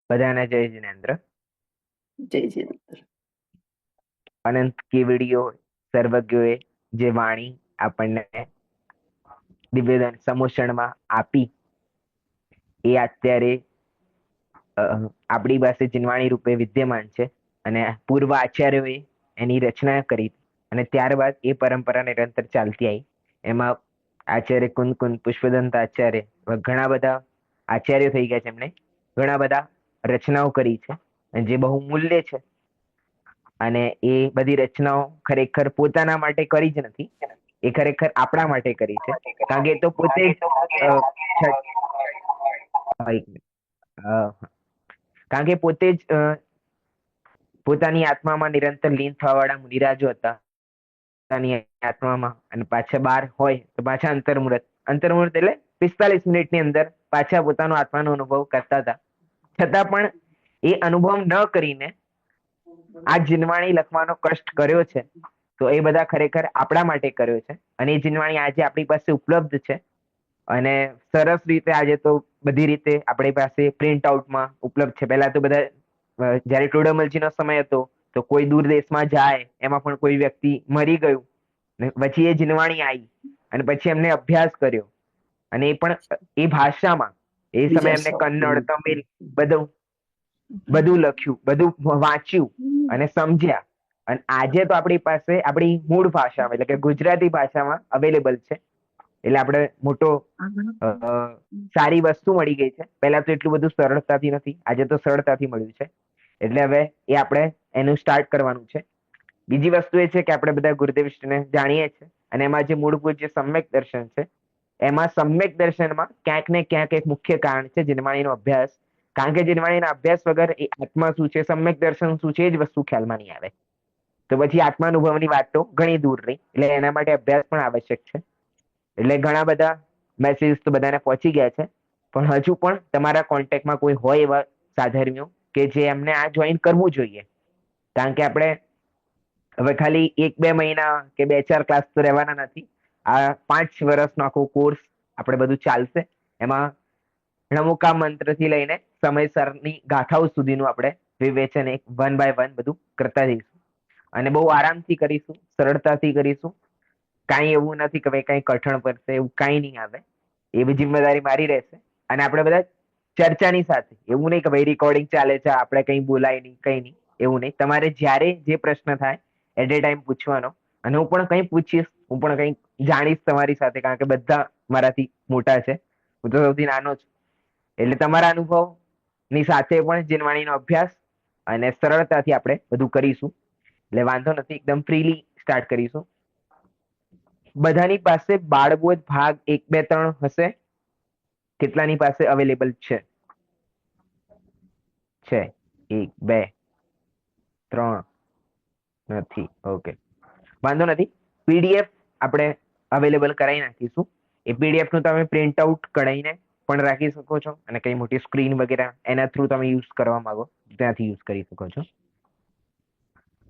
બધાને જય જિનેન્દ્ર. જય જિનેન્દ્ર. અનંત કેવડીઓ સર્વજ્ઞોએ જે વાણી આપણને નિવેદન સમોષણમાં આપી એ અત્યારે આપણી પાસે જીનવાણી રૂપે વિદ્યમાન છે. અને પૂર્વ આચાર્યોએ એની રચના કરી અને ત્યારબાદ એ પરંપરા નિરંતર ચાલતી આવી. એમાં આચાર્ય કુંદ કુંદ પુષ્પદંત આચાર્ય ઘણા બધા આચાર્યો થઈ ગયા છે. એમણે ઘણા બધા રચનાઓ કરી છે જે બહુ મૂલ્ય છે. અને એ બધી રચનાઓ ખરેખર પોતાના માટે કરી જ નથી, એ ખરેખર આપણા માટે કરી છે. કારણ કે એ તો પોતે જ એક મિનિટ. કારણ કે પોતે જ પોતાની આત્મામાં નિરંતર લીન થવા વાળા મુનિરાજો હતા. પોતાની આત્મામાં અને પાછા બહાર હોય તો પાછા અંતર્મુહૂર્ત અંતર્મુહૂર્ત એટલે 45 મિનિટની અંદર પાછા પોતાનો આત્માનો અનુભવ કરતા હતા. છતાં પણ એ અનુભવ ન કરીને આ જીનવાણી લખવાનો કષ્ટ કર્યો છે. તો એ બધા ખરેખર આપણા માટે કર્યો છે. અને એ જીનવાણી આજે આપણી પાસે ઉપલબ્ધ છે. અને સરસ રીતે આજે તો બધી રીતે આપણી પાસે પ્રિન્ટ આઉટમાં ઉપલબ્ધ છે. પહેલા તો બધા જયારે ટોડરમલજીનો સમય હતો તો કોઈ દૂર દેશમાં જાય એમાં પણ કોઈ વ્યક્તિ મરી ગયું ને પછી એ જીનવાણી આવી અને પછી એમને અભ્યાસ કર્યો અને એ પણ એ ભાષામાં એ સમયે બીજા એમને શબ્દ. કન્નડ, તમિલ બધું બધું લખ્યું, બધું વાંચ્યું અને સમજ્યા. અને આજે તો આપણી પાસે આપણી મૂળ ભાષા એટલે કે ગુજરાતી ભાષામાં અવેલેબલ છે. એટલે આપણે મોટો અ, સારી વસ્તુ મળી ગઈ છે. પહેલા તો એટલું બધું સરળતાથી નથી, આજે તો સરળતાથી મળ્યું છે. એટલે હવે એ આપણે એનું સ્ટાર્ટ કરવાનું છે. બીજી વસ્તુ એ છે કે આપણે બધા ગુરુદેવ વિષ્ણુને જાણીએ છીએ અને એમાં જે મૂળભૂત જે સમ્યક દર્શન છે એમાં સમ્યક દર્શનમાં ક્યાંક ને ક્યાંક એક મુખ્ય કારણ છે જીનવાણીનો અભ્યાસ. કારણ કે જીનવાણીના અભ્યાસ વગર એ આત્મા શું છે, સમ્યક દર્શન શું છે, એ જ વસ્તુ ખ્યાલમાં નહીં આવે. તો પછી આત્માનુભવની વાત તો ઘણી દૂર રહી. એટલે એના માટે અભ્યાસ પણ આવશ્યક છે. એટલે ઘણા બધા મેસેજ તો બધાને પહોંચી ગયા છે. પણ હજુ પણ તમારા કોન્ટેક્ટમાં કોઈ હોય એવા સાધર્મીઓ કે જે એમને આ જોઈન કરવું જોઈએ. કારણ કે આપણે હવે ખાલી 1-2 મહિના કે 2-4 ક્લાસ તો રહેવાના નથી. આ 5 વર્ષનો આખો કોર્સ આપણે બધું ચાલશે. એમાં નમુકા મંત્રથી લઈને સમયસરની ગાથાઓ સુધીનું આપણે વિવેચન એક વન બાય વન બધું કરતા જઈશું. અને બહુ આરામથી કરીશું, સરળતાથી કરીશું. કાંઈ એવું નથી કે ભાઈ કઈ કઠણ પડશે, એવું કાંઈ નહીં આવે. એ બી જિમ્મેદારી મારી રહેશે. અને આપણે બધા ચર્ચાની સાથે, એવું નહીં કે ભાઈ રેકોર્ડિંગ ચાલે છે આપણે કઈ બોલાય નહીં, કઈ નહીં, એવું નહીં. તમારે જ્યારે જે પ્રશ્ન થાય એટ એ ટાઈમ પૂછવાનો. અને હું પણ કંઈ પૂછીશ, હું પણ કંઈ જાણીશ તમારી સાથે, કારણ કે બધા મારાથી મોટા છે, હું તો સૌથી નાનો છું. એટલે તમારા અનુભવની સાથે પણ જીનવાણીનો અભ્યાસ અને સરળતાથી આપણે બધું કરીશું. એટલે વાંધો નથી, એકદમ ફ્રીલી સ્ટાર્ટ કરીશું. બધાની પાસે બાળબોધ ભાગ 1, 2, 3 હશે? કેટલાની પાસે અવેલેબલ છે? છે 1, 2, 3 નથી. ઓકે, વાંધો નથી. પીડીએફ આપણે અવેલેબલ કરાવી નાખીશું. એ પીડીએફ નું તમે પ્રિન્ટ આઉટ કઢાઈને પણ રાખી શકો છો અને કઈ મોટી સ્ક્રીન વગેરે એના થ્રુ તમે યુઝ કરવા માંગો ત્યાંથી યુઝ કરી શકો છો.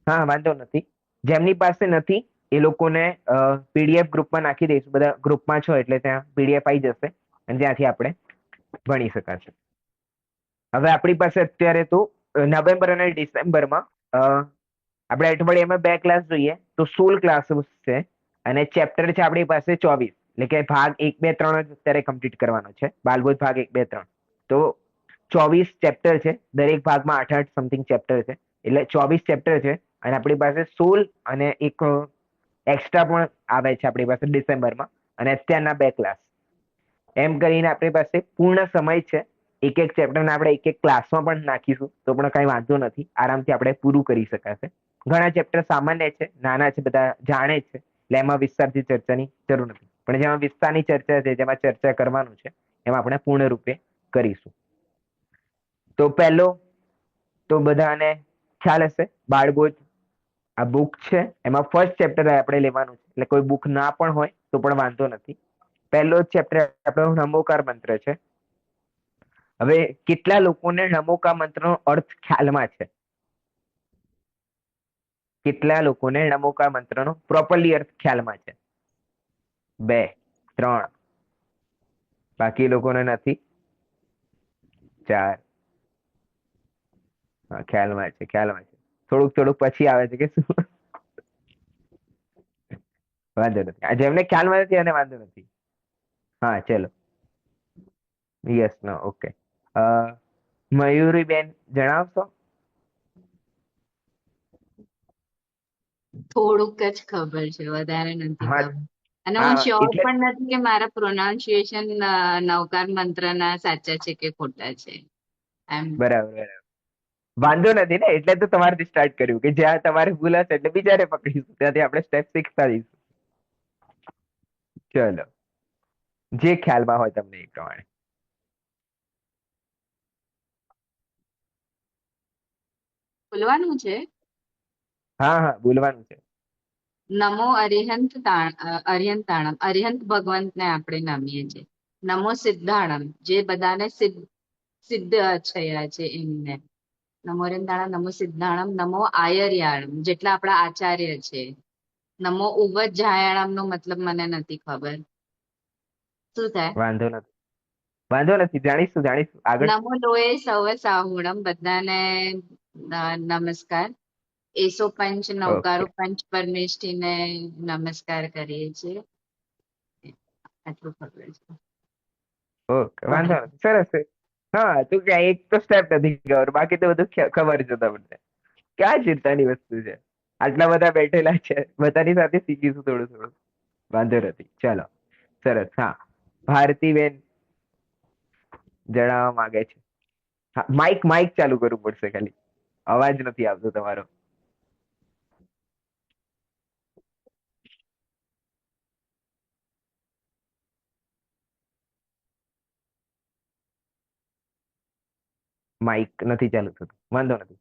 હા, વાંધો નથી. જેમની પાસે નથી એ લોકોને પીડીએફ ગ્રુપમાં નાખી દઈશું. બધા ગ્રુપમાં છો એટલે ત્યાં પીડીએફ આવી જશે અને ત્યાંથી આપણે ભણી શકાશે. હવે આપણી પાસે અત્યારે તો નવેમ્બર અને ડિસેમ્બરમાં આપણે અઠવાડિયામાં 2 ક્લાસ જોઈએ તો 16 ક્લાસ છે. અને ચેપ્ટર છે આપણી પાસે 24. એટલે કે ભાગ 1, 2, 3 જ અત્યારે કમ્પ્લીટ કરવાનો છે. બાલબોધ ભાગ 1, 2, 3 તો 24 ચેપ્ટર છે. દરેક ભાગમાં 8-8 સમથિંગ ચેપ્ટર છે. એટલે 24 ચેપ્ટર છે. અને આપણી પાસે 16 અને એક એક્સ્ટ્રા પણ આવે છે આપણી પાસે ડિસેમ્બરમાં. અને અત્યારના 2 ક્લાસ એમ કરીને આપણી પાસે પૂર્ણ સમય છે. એક એક ચેપ્ટરને આપણે એક એક ક્લાસમાં પણ નાખીશું તો પણ કઈ વાંધો નથી. આરામથી આપણે પૂરું કરી શકાશે. ઘણા ચેપ્ટર સામાન્ય છે, નાના છે, બધા જાણે છે. એટલે એમાં વિસ્તારથી ચર્ચાની જરૂર નથી. પણ જેમાં વિસ્તારની ચર્ચા છે, જેમાં ચર્ચા કરવાનું છે, એમાં આપણે પૂર્ણ રૂપે કરીશું. તો પહેલો તો બધાને ખ્યાલ હશે, બાળબોધ આ બુક છે. એમાં ફર્સ્ટ ચેપ્ટર આપણે લેવાનું છે. એટલે કોઈ બુક ના પણ હોય તો પણ વાંધો નથી. પહેલો જ ચેપ્ટર આપણો નમોકાર મંત્ર છે. હવે કેટલા લોકોને નમોકાર મંત્રનો અર્થ ખ્યાલમાં છે? કેટલા લોકોને નમોકાર મંત્રનો પ્રોપરલી અર્થ ખ્યાલમાં છે? 2, 3. બાકી લોકોને નથી? 4. હા, ખ્યાલમાં છે, ખ્યાલમાં છે. થોડુંક થોડુંક પછી આવે છે કે શું? વાંધો નથી. આ જેમને ખ્યાલમાં નથી એને વાંધો નથી. હા, ચલો. યસ, નો, ઓકે. મયુરીબેન જણાવશો? થોડુંક જ ખબર છે, વધારે નથી હા, ખબર. અને હું હા, શ્યોર એટલે પણ નથી કે મારા પ્રોનાઉન્સિએશન નવકાર મંત્રના સાચા છે કે ખોટા છે. એમ બરાબર, બરાબર. વાંધો નથી ને, એટલે તો તમારેથી સ્ટાર્ટ કર્યું કે જ્યાં તમારે ભૂલ હશે એટલે બીજાને પકડીશું, ત્યાંથી આપણે સ્ટેપ શીખતા જઈશું. ચલો, જે ખ્યાલમાં હોય તમને એ પ્રમાણે. બોલવાનું છે. હા, હા, બોલવાનું છે. નમો અરિહંતાણમ. અરિહંત ભગવંતને આપણે નમીએ છીએ. નમો સિદ્ધાણમ, જે બધાને સિદ્ધ થયા છે એમને. નમો અરિહંતાણમ, નમો સિદ્ધાણમ, નમો આયર્યાણમ, જેટલા આપણા આચાર્ય છે. નમો ઉવજ્જાયણમ નો મતલબ મને નથી ખબર. શું થાય? વાંધો નથી, વાંધો નથી, જાણીશું, જાણીશું આગળ. નમો લોએ સવ સાહુણમ, બધાને નમસ્કાર. એસો પંચ ઓકે, નવકારો પંચ પરમેષ્ઠીને નમસ્કાર કરીએ છીએ. આટલું ખબર છે. ઓકે, વાંધો નથી, સરસ છે. હા, તું ક્યાં એક તો સ્ટેપ નથી ખબર, બાકી તો બધું ખબર છે તમને. ક્યાં ચિંતાની વસ્તુ છે? આટલા બધા બેઠેલા છે, બધાની સાથે શીખીશું થોડું થોડું. વાંધો નથી, ચલો. સરસ. હા, ભારતીબેન જણાવવા માંગે છે. હા, માઇક માઇક ચાલુ કરવું પડશે ખાલી, અવાજ નથી આવતો તમારો. માઇક નથી ચાલુ થતું, વાંધો નથી.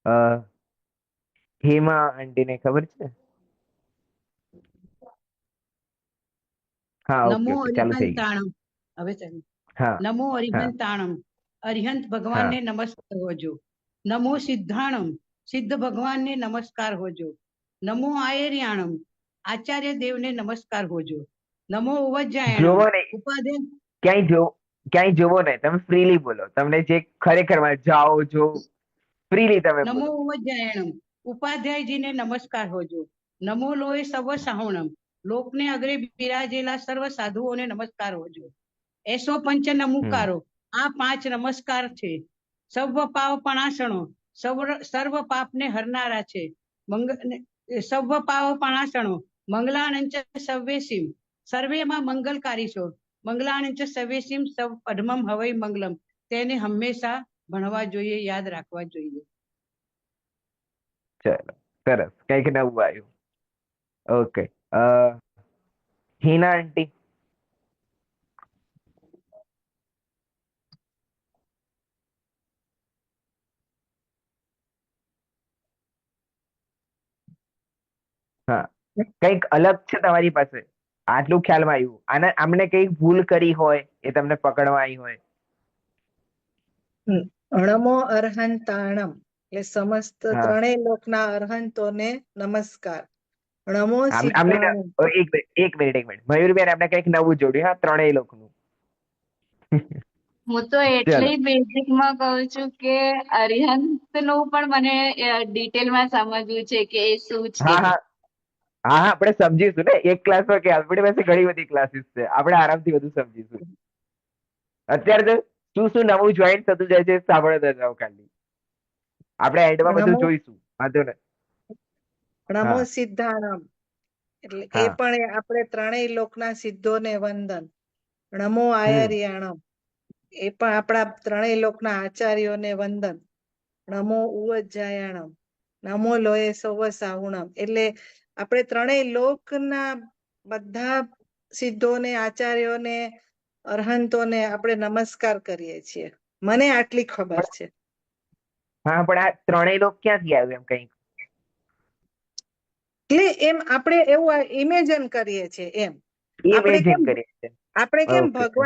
અ હેમા આંટીને ખબર છે? હા, ઓકે, નમો ઓકે, ચાલુ થઈ ગયું. અરિહંતાણમ. હવે ચાલો. હા, નમો હા, અરિહંતાણમ. અરિહંત હા. ભગવાનને નમસ્કાર હોજો. નમો સિદ્ધાણમ. સિદ્ધ ભગવાનને નમસ્કાર હોજો. નમો આયર્યાણમ. આચાર્ય દેવને નમસ્કાર હોજો. નમો ઉવજ્જાયણમ. જોવો નહીં, ઉપાધ્યાય ક્યાંય જો ક્યાંય જોવો નહીં, તમે ફ્રીલી બોલો, તમને જે ખરેખર જાઓ જો ફ્રીલી તમે નમો બોલો. ઉવજ્જાયણમ. ઉપાધ્યાયજીને નમસ્કાર હોજો. નમો લોય સવ સાહુણમ. લોકને અગ્રે બિરાજેલા સર્વ સાધુઓને નમસ્કાર હોજો. એસો પંચ હમ નમુકારો. આ પાંચ નમસ્કાર છે. સર્વ પાવ પણાસણો. સર્વ પાપને હરનારા છે. સર્વ પાવ પણાસણો. મંગલાનંચ સવ્યેસીમ. સર્વેમાં મંગલકારી છો. મંગલાનંચ સવ્યેસીમ સવ પદ્મમ હવૈ મંગલમ. તેને હંમેશા ભણવા જોઈએ, યાદ રાખવા જોઈએ. ચલો, સરસ, કઈક નવું આવ્યું. ઓકે. હિના આંટી. હા, કઈક અલગ છે તમારી પાસે, આટલું ખ્યાલમાં આવ્યું. આને આમને કઈક ભૂલ કરી હોય એ તમને પકડવા આવી હોય. નમો અર્હંતાણમ એટલે સમસ્ત હા, ત્રણેય લોકના અર્હંતોને નમસ્કાર. નમો આમને સિદ્ધાણમ. એક મિનિટ મયુરબેન આપણે કઈક નવું જોડ્યું, હા, ત્રણેય લોકનું. હું તો ચલો. એટલી બેઝિકમાં કહું છું કે અરિહંત નું પણ મને ડિટેલમાં સમજવું છે કે એ શું છે. હા, હા, હા, હા, આપણે સમજીશું ને એક ક્લાસમાં, કે આપણી પાસે ઘણી બધી ક્લાસીસ છે, આપણે આરામથી બધું સમજીશું. અત્યારે તો શું શું નવું જોઈન થતું જાય છે સાંભળતા જાઓ ખાલી, આપણે એન્ડમાં બધું નમો જોઈશું, વાંધો ને. નમો હા, સિદ્ધાણમ એટલે એ હા. પણ આપણે ત્રણેય લોકના સિદ્ધોને વંદન. નમો હમ આયર્યાણમ એ પણ આપણા ત્રણેય લોકના આચાર્યોને વંદન. નમો ઉવજ્જાયણમ. નમો લોય સવ સાહુણમ એટલે આપણે ત્રણેય લોકના બધા સિદ્ધોને, આચાર્યોને, અરહંતોને આપણે નમસ્કાર કરીએ છીએ. મને આટલી ખબર છે. હા, પણ આ ત્રણેય લોક ક્યાંથી આવ્યું એમ કઈ? એટલે એમ આપણે એવું ઇમેજિન કરીએ છીએ એમ. આપણે ઇમેજિન કેમ કરીએ છે. આપણે કેમ ઓકે.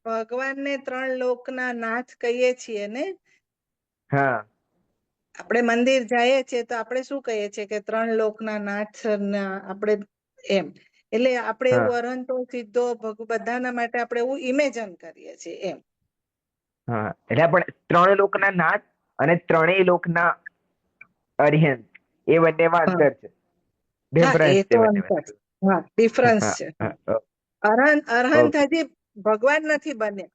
ભગવાનને ત્રણ લોકના નાથ કહીએ છીએ ને. હા, આપણે મંદિર જઈએ છીએ તો આપણે શું કહીએ છીએ કે ત્રણ લોકના નાથ આપણે એમ. એટલે આપણે હા, એવું અરહંતો સિદ્ધો બધાના માટે આપણે એવું ઇમેજિન કરીએ છીએ એમ. હા, એટલે પણ ત્રણ લોકના નાથ અને ત્રણેય લોકના અરિહંત, એ બંનેમાં હા અંતર છે, હા, એ ડિફરન્સ છે તો બંને અંતર. વચ્ચે. હા, ડિફરન્સ હા છે. હા અરહંત અરહંત ઓકે. હજી ભગવાન નથી બન્યા.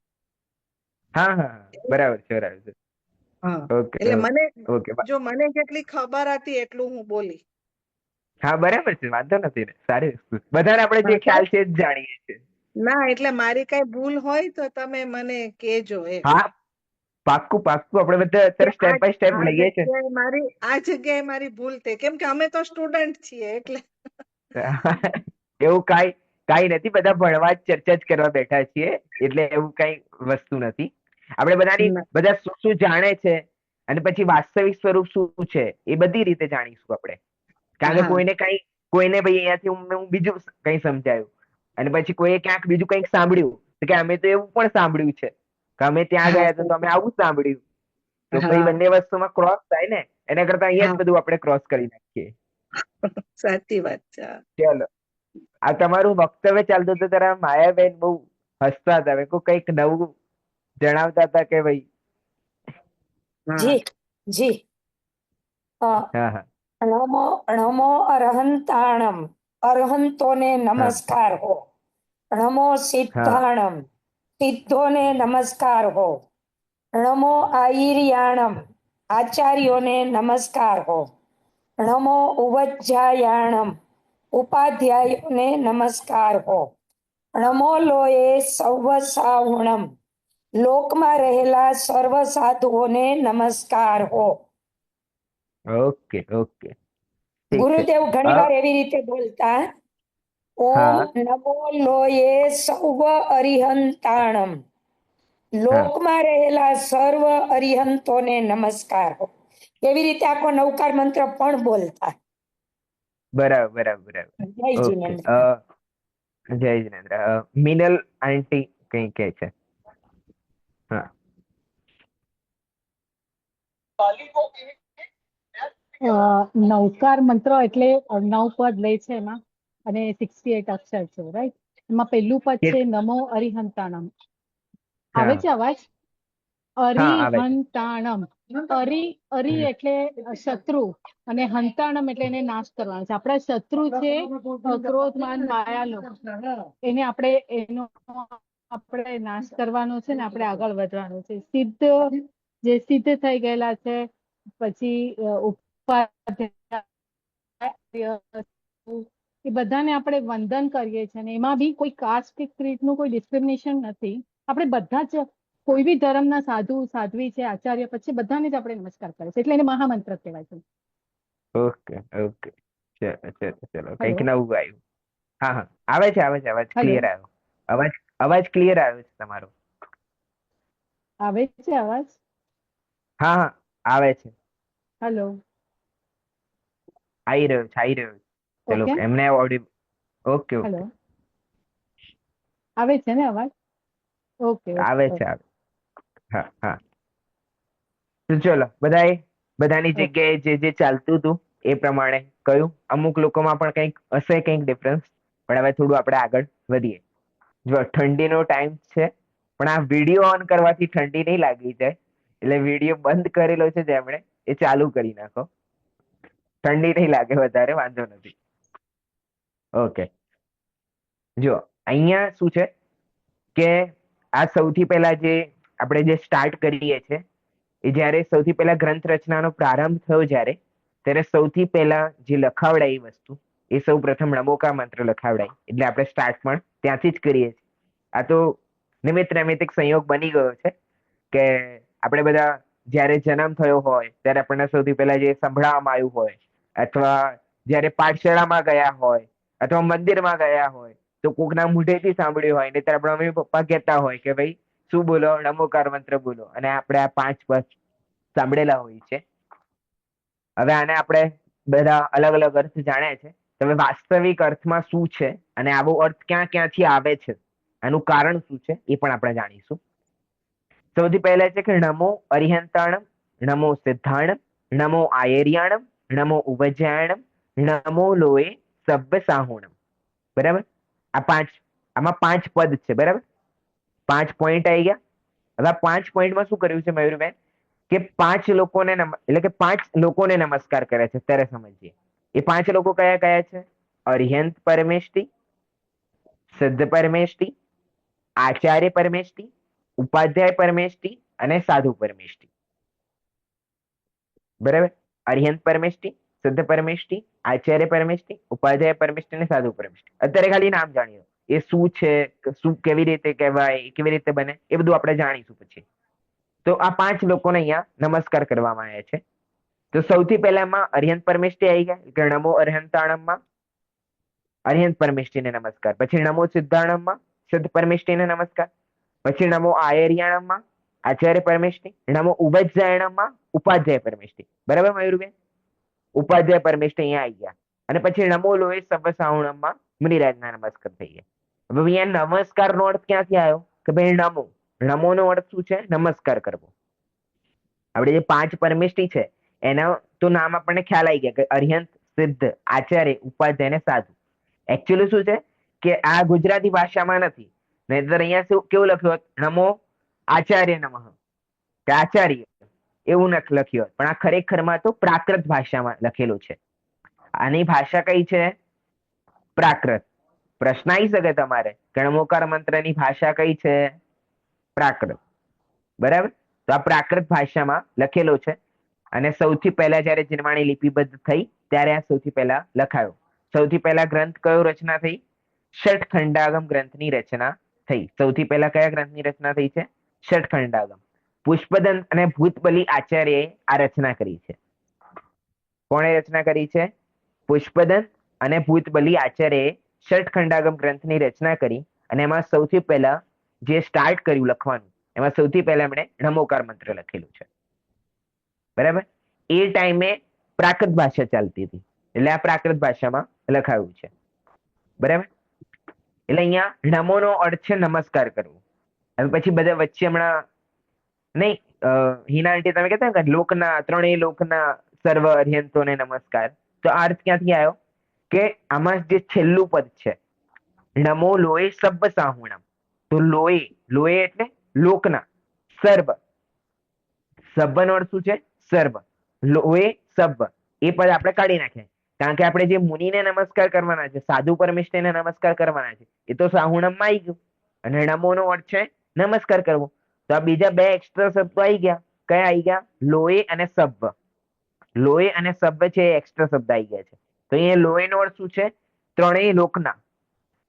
હા હા બરાબર છે, બરાબર છે. હા, ઓકે એટલે મને ઓકે. જો મને જેટલી ખબર હતી એટલું હું બોલી. હા બરાબર છે, વાંધો નથી ને, સારી વસ્તુ છે. બધાને આપણે જે હા, ખ્યાલ છે એ જ જાણીએ છીએ. ના એટલે મારી કઈ ભૂલ હોય તો તમે મને કહેજો એમ. હા પાક્કું પાક્કું, આપણે બધા કે અત્યારે સ્ટેપ બાય સ્ટેપ લઈએ છીએ. આ જગ્યાએ મારી ભૂલ થઈ, કેમ કે અમે તો સ્ટુડન્ટ છીએ એટલે. એવું કાઈ નથી, બધા ભણવા જ ચર્ચા જ કરવા બેઠા છીએ, એટલે એવું કઈ વસ્તુ નથી. આપણે ના, બધા શું શું જાણે છે અને પછી વાસ્તવિક સ્વરૂપ શું છે એ બધી રીતે જાણીશું આપણે. કારણ કે હા કોઈને ભાઈ અહીંયાથી હું બીજું કઈ સમજાયું અને પછી કોઈએ ક્યાંક બીજું કંઈક સાંભળ્યું તો કે અમે તો એવું પણ સાંભળ્યું છે કે અમે ત્યાં હા ગયા તો સાચી. અમે આવું સાંભળ્યું. તો પછી હા બંને વસ્તુમાં ક્રોસ થાય ને, એના કરતા અહીંયા હા જ બધું આપણે ક્રોસ કરી નાખીએ. સાચી વાત છે. હા. ચલો, આ તમારું વક્તવ્ય ચાલતું હતું ત્યારે માયાબેન બહુ હસતા હતા. મેં કહ્યું કંઈક નવું જણાવતા હતા કે ભાઈ. હા જી જી અ, હા હા નમો નમો અરહંતાણમ, અરહંતોને હા નમસ્કાર હો. નમો હા સિદ્ધાણમ, સિદ્ધોને નમસ્કાર હો. નમો આયર્યાણમ, આચાર્યોને નમસ્કાર હો. નમો ઉવજ્જાયાણમ, ઉપાધ્યાયોને નમસ્કાર હો. નમો લોએ સૌવ સાહુણમ, લોકમાં રહેલા સર્વ સાધુઓને નમસ્કાર હો. ઓકે ઓકે ઠીક છે. ગુરુદેવ ઘણી હા વાર એવી રીતે બોલતા, ઓમ હા નમો લોયે સૌવ અરિહંતાણમ, હા લોકમાં રહેલા સર્વ અરિહંતોને નમસ્કાર હો. એવી રીતે આખો નવકાર મંત્ર પણ બોલતા. બરાબર બરાબર બરાબર. જય ઓકે. જીનેન્દ્ર. જય જિનેન્દ્ર. મિનલ આંટી કઈ કે છે? હા નવકાર મંત્ર એટલે 9 પદ લે છે એમાં, અને 68 અક્ષર છે, રાઈટ? એમાં પહેલું પદ છે નમો અરિહંતાણમ. આવે હા છે અવાજ? હા આવે છે. અરિહંતાણમ. અરી હમ. એટલે શત્રુ, અને હંતાણમ એટલે એને નાશ કરવાનો છે. આપણા શત્રુ છે ક્રોધ માન માયાલો, એને આપણે નાશ કરવાનો છે ને, આપણે આગળ વધવાનું છે. જે સિદ્ધ થઈ ગયેલા છે, પછી એ બધાને આપણે વંદન કરીએ છીએ, અને એમાં બી કોઈ કાસ્ટ કે ક્રીડનું કોઈ ડિસ્ક્રિમિનેશન નથી. આપણે બધા જ કોઈ બી ધર્મના સાધુ સાધ્વી છે, આચાર્ય પછી બધાને જ આપણે નમસ્કાર કરીએ છીએ, એટલે એને મહામંત્ર કહેવાય છે. Okay okay. ચલો ચલો ચલો, કંઈક હલો નવું આવ્યું. હા હા આવે છે અવાજ હલો ક્લિયર આવ્યો. અવાજ ક્લિયર આવ્યો છે તમારો. આવે છે અવાજ? હા હા આવે છે. હલો. આવી રહ્યો છે, આવી રહ્યો છે. ચલો ઓકે. એમને ઓડિયો. Okay hello. ઓકે. આવે છે ને અવાજ? ઓકે ઓકે આવે છે આવે. હા હા. તો ચલો બધાની ઓકે. જગ્યાએ જે જે ચાલતું હતું એ પ્રમાણે કહ્યું. અમુક લોકોમાં પણ કંઈક હશે, કંઈક ડિફરન્સ, પણ હવે થોડું આપણે આગળ વધીએ. જો ઠંડીનો ટાઈમ છે, પણ આ વિડીયો ઓન કરવાથી ઠંડી નહીં લાગી જાય, એટલે વિડીયો બંધ કરેલો છે જેમણે એ ચાલુ કરી નાખો. ઠંડી નહીં લાગે વધારે, વાંધો નથી. ઓકે. જો અહીંયા શું છે કે આ સૌથી પહેલા જે આપણે જે સ્ટાર્ટ કરીએ છીએ, એ જ્યારે સૌથી પહેલા ગ્રંથ રચનાનો પ્રારંભ થયો ત્યારે સૌથી પહેલા જે લખાવડાય એ વસ્તુ, એ સૌ પ્રથમ નમોકાર મંત્ર લખાવડાય. એટલે આપણે સ્ટાર્ટ પણ ત્યાંથી જ કરીએ છીએ. આ તો નિમિત્ત નૈમિત્તિક સંયોગ બની ગયો છે કે આપણે બધા જ્યારે જન્મ થયો હોય ત્યારે આપણને સૌથી પહેલા જે સંભળાવવામાં આવ્યું હોય, અથવા જ્યારે પાઠશાળામાં ગયા હોય, અથવા મંદિરમાં ગયા હોય, તો કોકના મોઢેથી સાંભળ્યું હોય, ને ત્યારે આપણા મમ્મી પપ્પા કહેતા હોય કે ભાઈ શું બોલો? નમોકાર મંત્ર બોલો. અને આપણે આ 5 પદ સાંભળેલા હોય છે. હવે આને આપણે બધા અલગ અલગ અર્થ જાણ્યા છે. તમે વાસ્તવિક અર્થમાં શું છે અને આવો અર્થ ક્યાંથી આવે છે, આનું કારણ શું છે, એ પણ આપણે જાણીશું. સૌથી પહેલા છે કે નમો અરિહંતાણમ, નમો સિદ્ધાણમ, નમો આયર્યાણમ, નમો ઉપજ્જાયણમ, નમો લોએ સબ્બ સાહુણમ. બરાબર? આમાં 5 પદ છે. બરાબર? 5 પોઈન્ટ આવી ગયા. હવે આ 5 પોઈન્ટમાં શું કર્યું છે મયુરબેન? કે 5 લોકોને એટલે કે 5 લોકોને નમસ્કાર કરે છે ત્યારે સમજીએ. એ 5 લોકો કયા કયા છે? અર્યંત પરમેષ્ટિ, સિદ્ધ પરમેષ્ટિ, આચાર્ય પરમેષ્ટિ, ઉપાધ્યાય પરમેષ્ટિ અને સાધુ પરમેષ્ટિ. બરાબર? અર્યંત પરમેષ્ટિ, સિદ્ધ પરમેષ્ટિ, આચાર્ય પરમેષ્ટિ, ઉપાધ્યાય પરમેષ્ટિ અને સાધુ પરમેષ્ટિ. અત્યારે ખાલી નામ જાણીએ. એ શું છે, શું કેવી રીતે કહેવાય, કેવી રીતે બને, એ બધું આપણે જાણીશું પછી. તો આ 5 લોકોને અહીંયા નમસ્કાર કરવામાં આવ્યા છે. તો સૌથી પહેલામાં અર્યંત પરમેષ્ટિ આવી ગયા કે નમો અર્હંતાણમમાં અર્યંત પરમેષ્ટિને નમસ્કાર. પછી નમો સિદ્ધાણમમાં સિદ્ધ પરમેષ્ટિને નમસ્કાર. પછી નમો આયર્યાણમમાં આચાર્ય પરમેષ્ટિ. નમો ઉભજ્જાયણમમાં ઉપાધ્યાય પરમેષ્ટિ. બરાબર મયુરબેન? ઉપાધ્યાય પરમેષ્ટિ અહીંયા આવી ગયા. અને પછી નમો લોહે સર્વ સાહુણમમાં મુનિરાજના નમસ્કાર થઈ ગયા. હવે અહીંયા નમસ્કારનો અર્થ ક્યાંથી આવ્યો? કે ભાઈ નમો. નમોનો અર્થ શું છે? નમસ્કાર કરવો. આપણે જે 5 પરમેષ્ટિ છે એના તો નામ આપણને ખ્યાલ આવી ગયા કે અર્યંત, સિદ્ધ, આચાર્ય, ઉપાધ્યાય અને સાધુ. એકચ્યુઅલી શું છે કે આ ગુજરાતી ભાષામાં નથી, નહીતર અહીંયા શું કેવું લખ્યું હોત? નમો આચાર્ય નમઃ, કે આચાર્ય એવું લખ્યું હોત. પણ આ ખરેખરમાં તો પ્રાકૃત ભાષામાં લખેલું છે. આની ભાષા કઈ છે? પ્રાકૃત. પ્રશ્ન આવી શકે તમારે કે નમોકાર મંત્રની ભાષા કઈ છે? પ્રાકૃત. બરાબર? તો આ પ્રાકૃત ભાષામાં લખેલો છે. અને સૌથી પહેલા જયારે જીનવાણી લિપિબદ્ધ થઈ ત્યારે આ સૌથી પહેલા લખાયો. સૌથી પહેલા ગ્રંથ કયો રચના થઈ? ષટખંડાગમ ગ્રંથની રચના થઈ. સૌથી પહેલા કયા ગ્રંથની રચના થઈ છે? ષટખંડાગમ. પુષ્પદંત અને ભૂતબલી આચાર્યએ આ રચના કરી છે. કોણે રચના કરી છે? પુષ્પદંત અને ભૂતબલી આચાર્યએ ષટખંડાગમ ગ્રંથની રચના કરી. અને એમાં સૌથી પહેલા જે સ્ટાર્ટ કર્યું લખવાનું, એમાં સૌથી પહેલા એમણે નમોકાર મંત્ર લખેલું છે. બરાબર? એ ટાઈમે પ્રાકૃત ભાષા ચાલતી હતી, એટલે આ પ્રાકૃત ભાષામાં લખાયું છે. બરાબર? એટલે અહીંયા નમોનો અર્થ છે નમસ્કાર કરવો. હવે પછી બધા વચ્ચે હમણાં નહીં, હિના આંટી તમે કહેતા કે લોકના, ત્રણેય લોકના સર્વ અર્યંતોને નમસ્કાર, તો આ અર્થ ક્યાંથી આવ્યો? કે આમાં જે છેલ્લું પદ છે નમો લોએ સબ્બ સાહુણમ, તો લોએ, લોએ એટલે લોકના, સર્વ, સબ્બનો અર્થ શું છે? સર્વ. લોએ સબ્બ એ પદ આપણે કાઢી નાખીએ, કારણ કે આપણે જે મુનિને નમસ્કાર કરવાના છે, સાધુ પરમેષ્ઠિને નમસ્કાર કરવાના છે, એ તો સાહુણમમાં આવી ગયું. અને નમોનો અર્થ છે નમસ્કાર કરવો. તો આ બીજા 2 એક્સ્ટ્રા શબ્દો આવી ગયા. કયા આવી ગયા? લોએ અને સબ્બ. લોએ અને સબ્બ છે એ એક્સ્ટ્રા શબ્દ આવી ગયા છે. તો અહીંયા લોએનો અર્થ શું છે? ત્રણેય લોકના.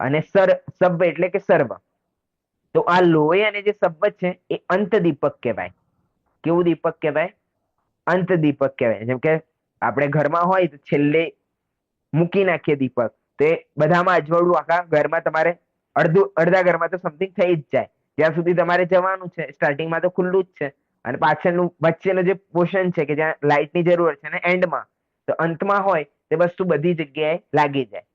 અને સબ્બ એટલે કે સર્વ. તો આ લોએ અને જે સબ્બ છે એ અંત દીપક કહેવાય. કેવું દીપક કહેવાય? અંત દીપક કહેવાય. જેમ કે આપણે ઘરમાં હોય તો છેલ્લે મૂકી નાખીએ દીપક, તો એ બધામાં અજવાળું આખા ઘરમાં તમારે અડધા ઘરમાં તો સમથિંગ થઈ જ જાય. જ્યાં સુધી તમારે જવાનું છે, સ્ટાર્ટિંગમાં તો ખુલ્લું જ છે, અને પાછળનું વચ્ચેનું જે પોર્શન છે કે જ્યાં લાઇટની જરૂર છે, અને એન્ડમાં તો અંતમાં હોય તે વસ્તુ બધી જગ્યાએ લાગી જાય.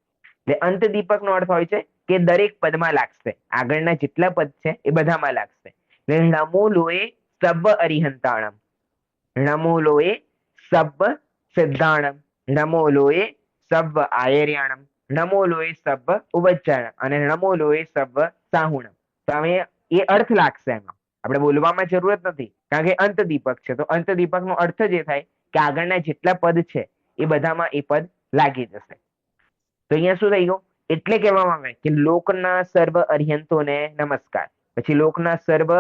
એટલે અંત દીપકનો અર્થ હોય છે કે દરેક પદમાં લાગશે, આગળના જેટલા પદ છે એ બધામાં લાગશે. એટલે નમો લોએ સબ્બ અરિહંતાણમ, નમો લોએ સબ્બ સિદ્ધાણમ, નમો લોએ સબ્બ આયર્યાણમ, નમો લોએ સબ્બ ઉવજ્જાણમ અને નમો લોએ સબ્બ સાહુણમ. તો હવે એ અર્થ લાગશે, એમાં આપણે બોલવામાં જરૂરત નથી, કારણ કે અંત દીપક છે. તો અંત દીપકનો અર્થ જ એ થાય કે આગળના જેટલા પદ છે એ બધામાં એ પદ લાગી જશે. તો અહીંયા શું થઈ ગયું? એટલે કહેવામાં આવે કે લોકના સર્વ અર્યંતોને નમસ્કાર, પછી લોકના સર્વ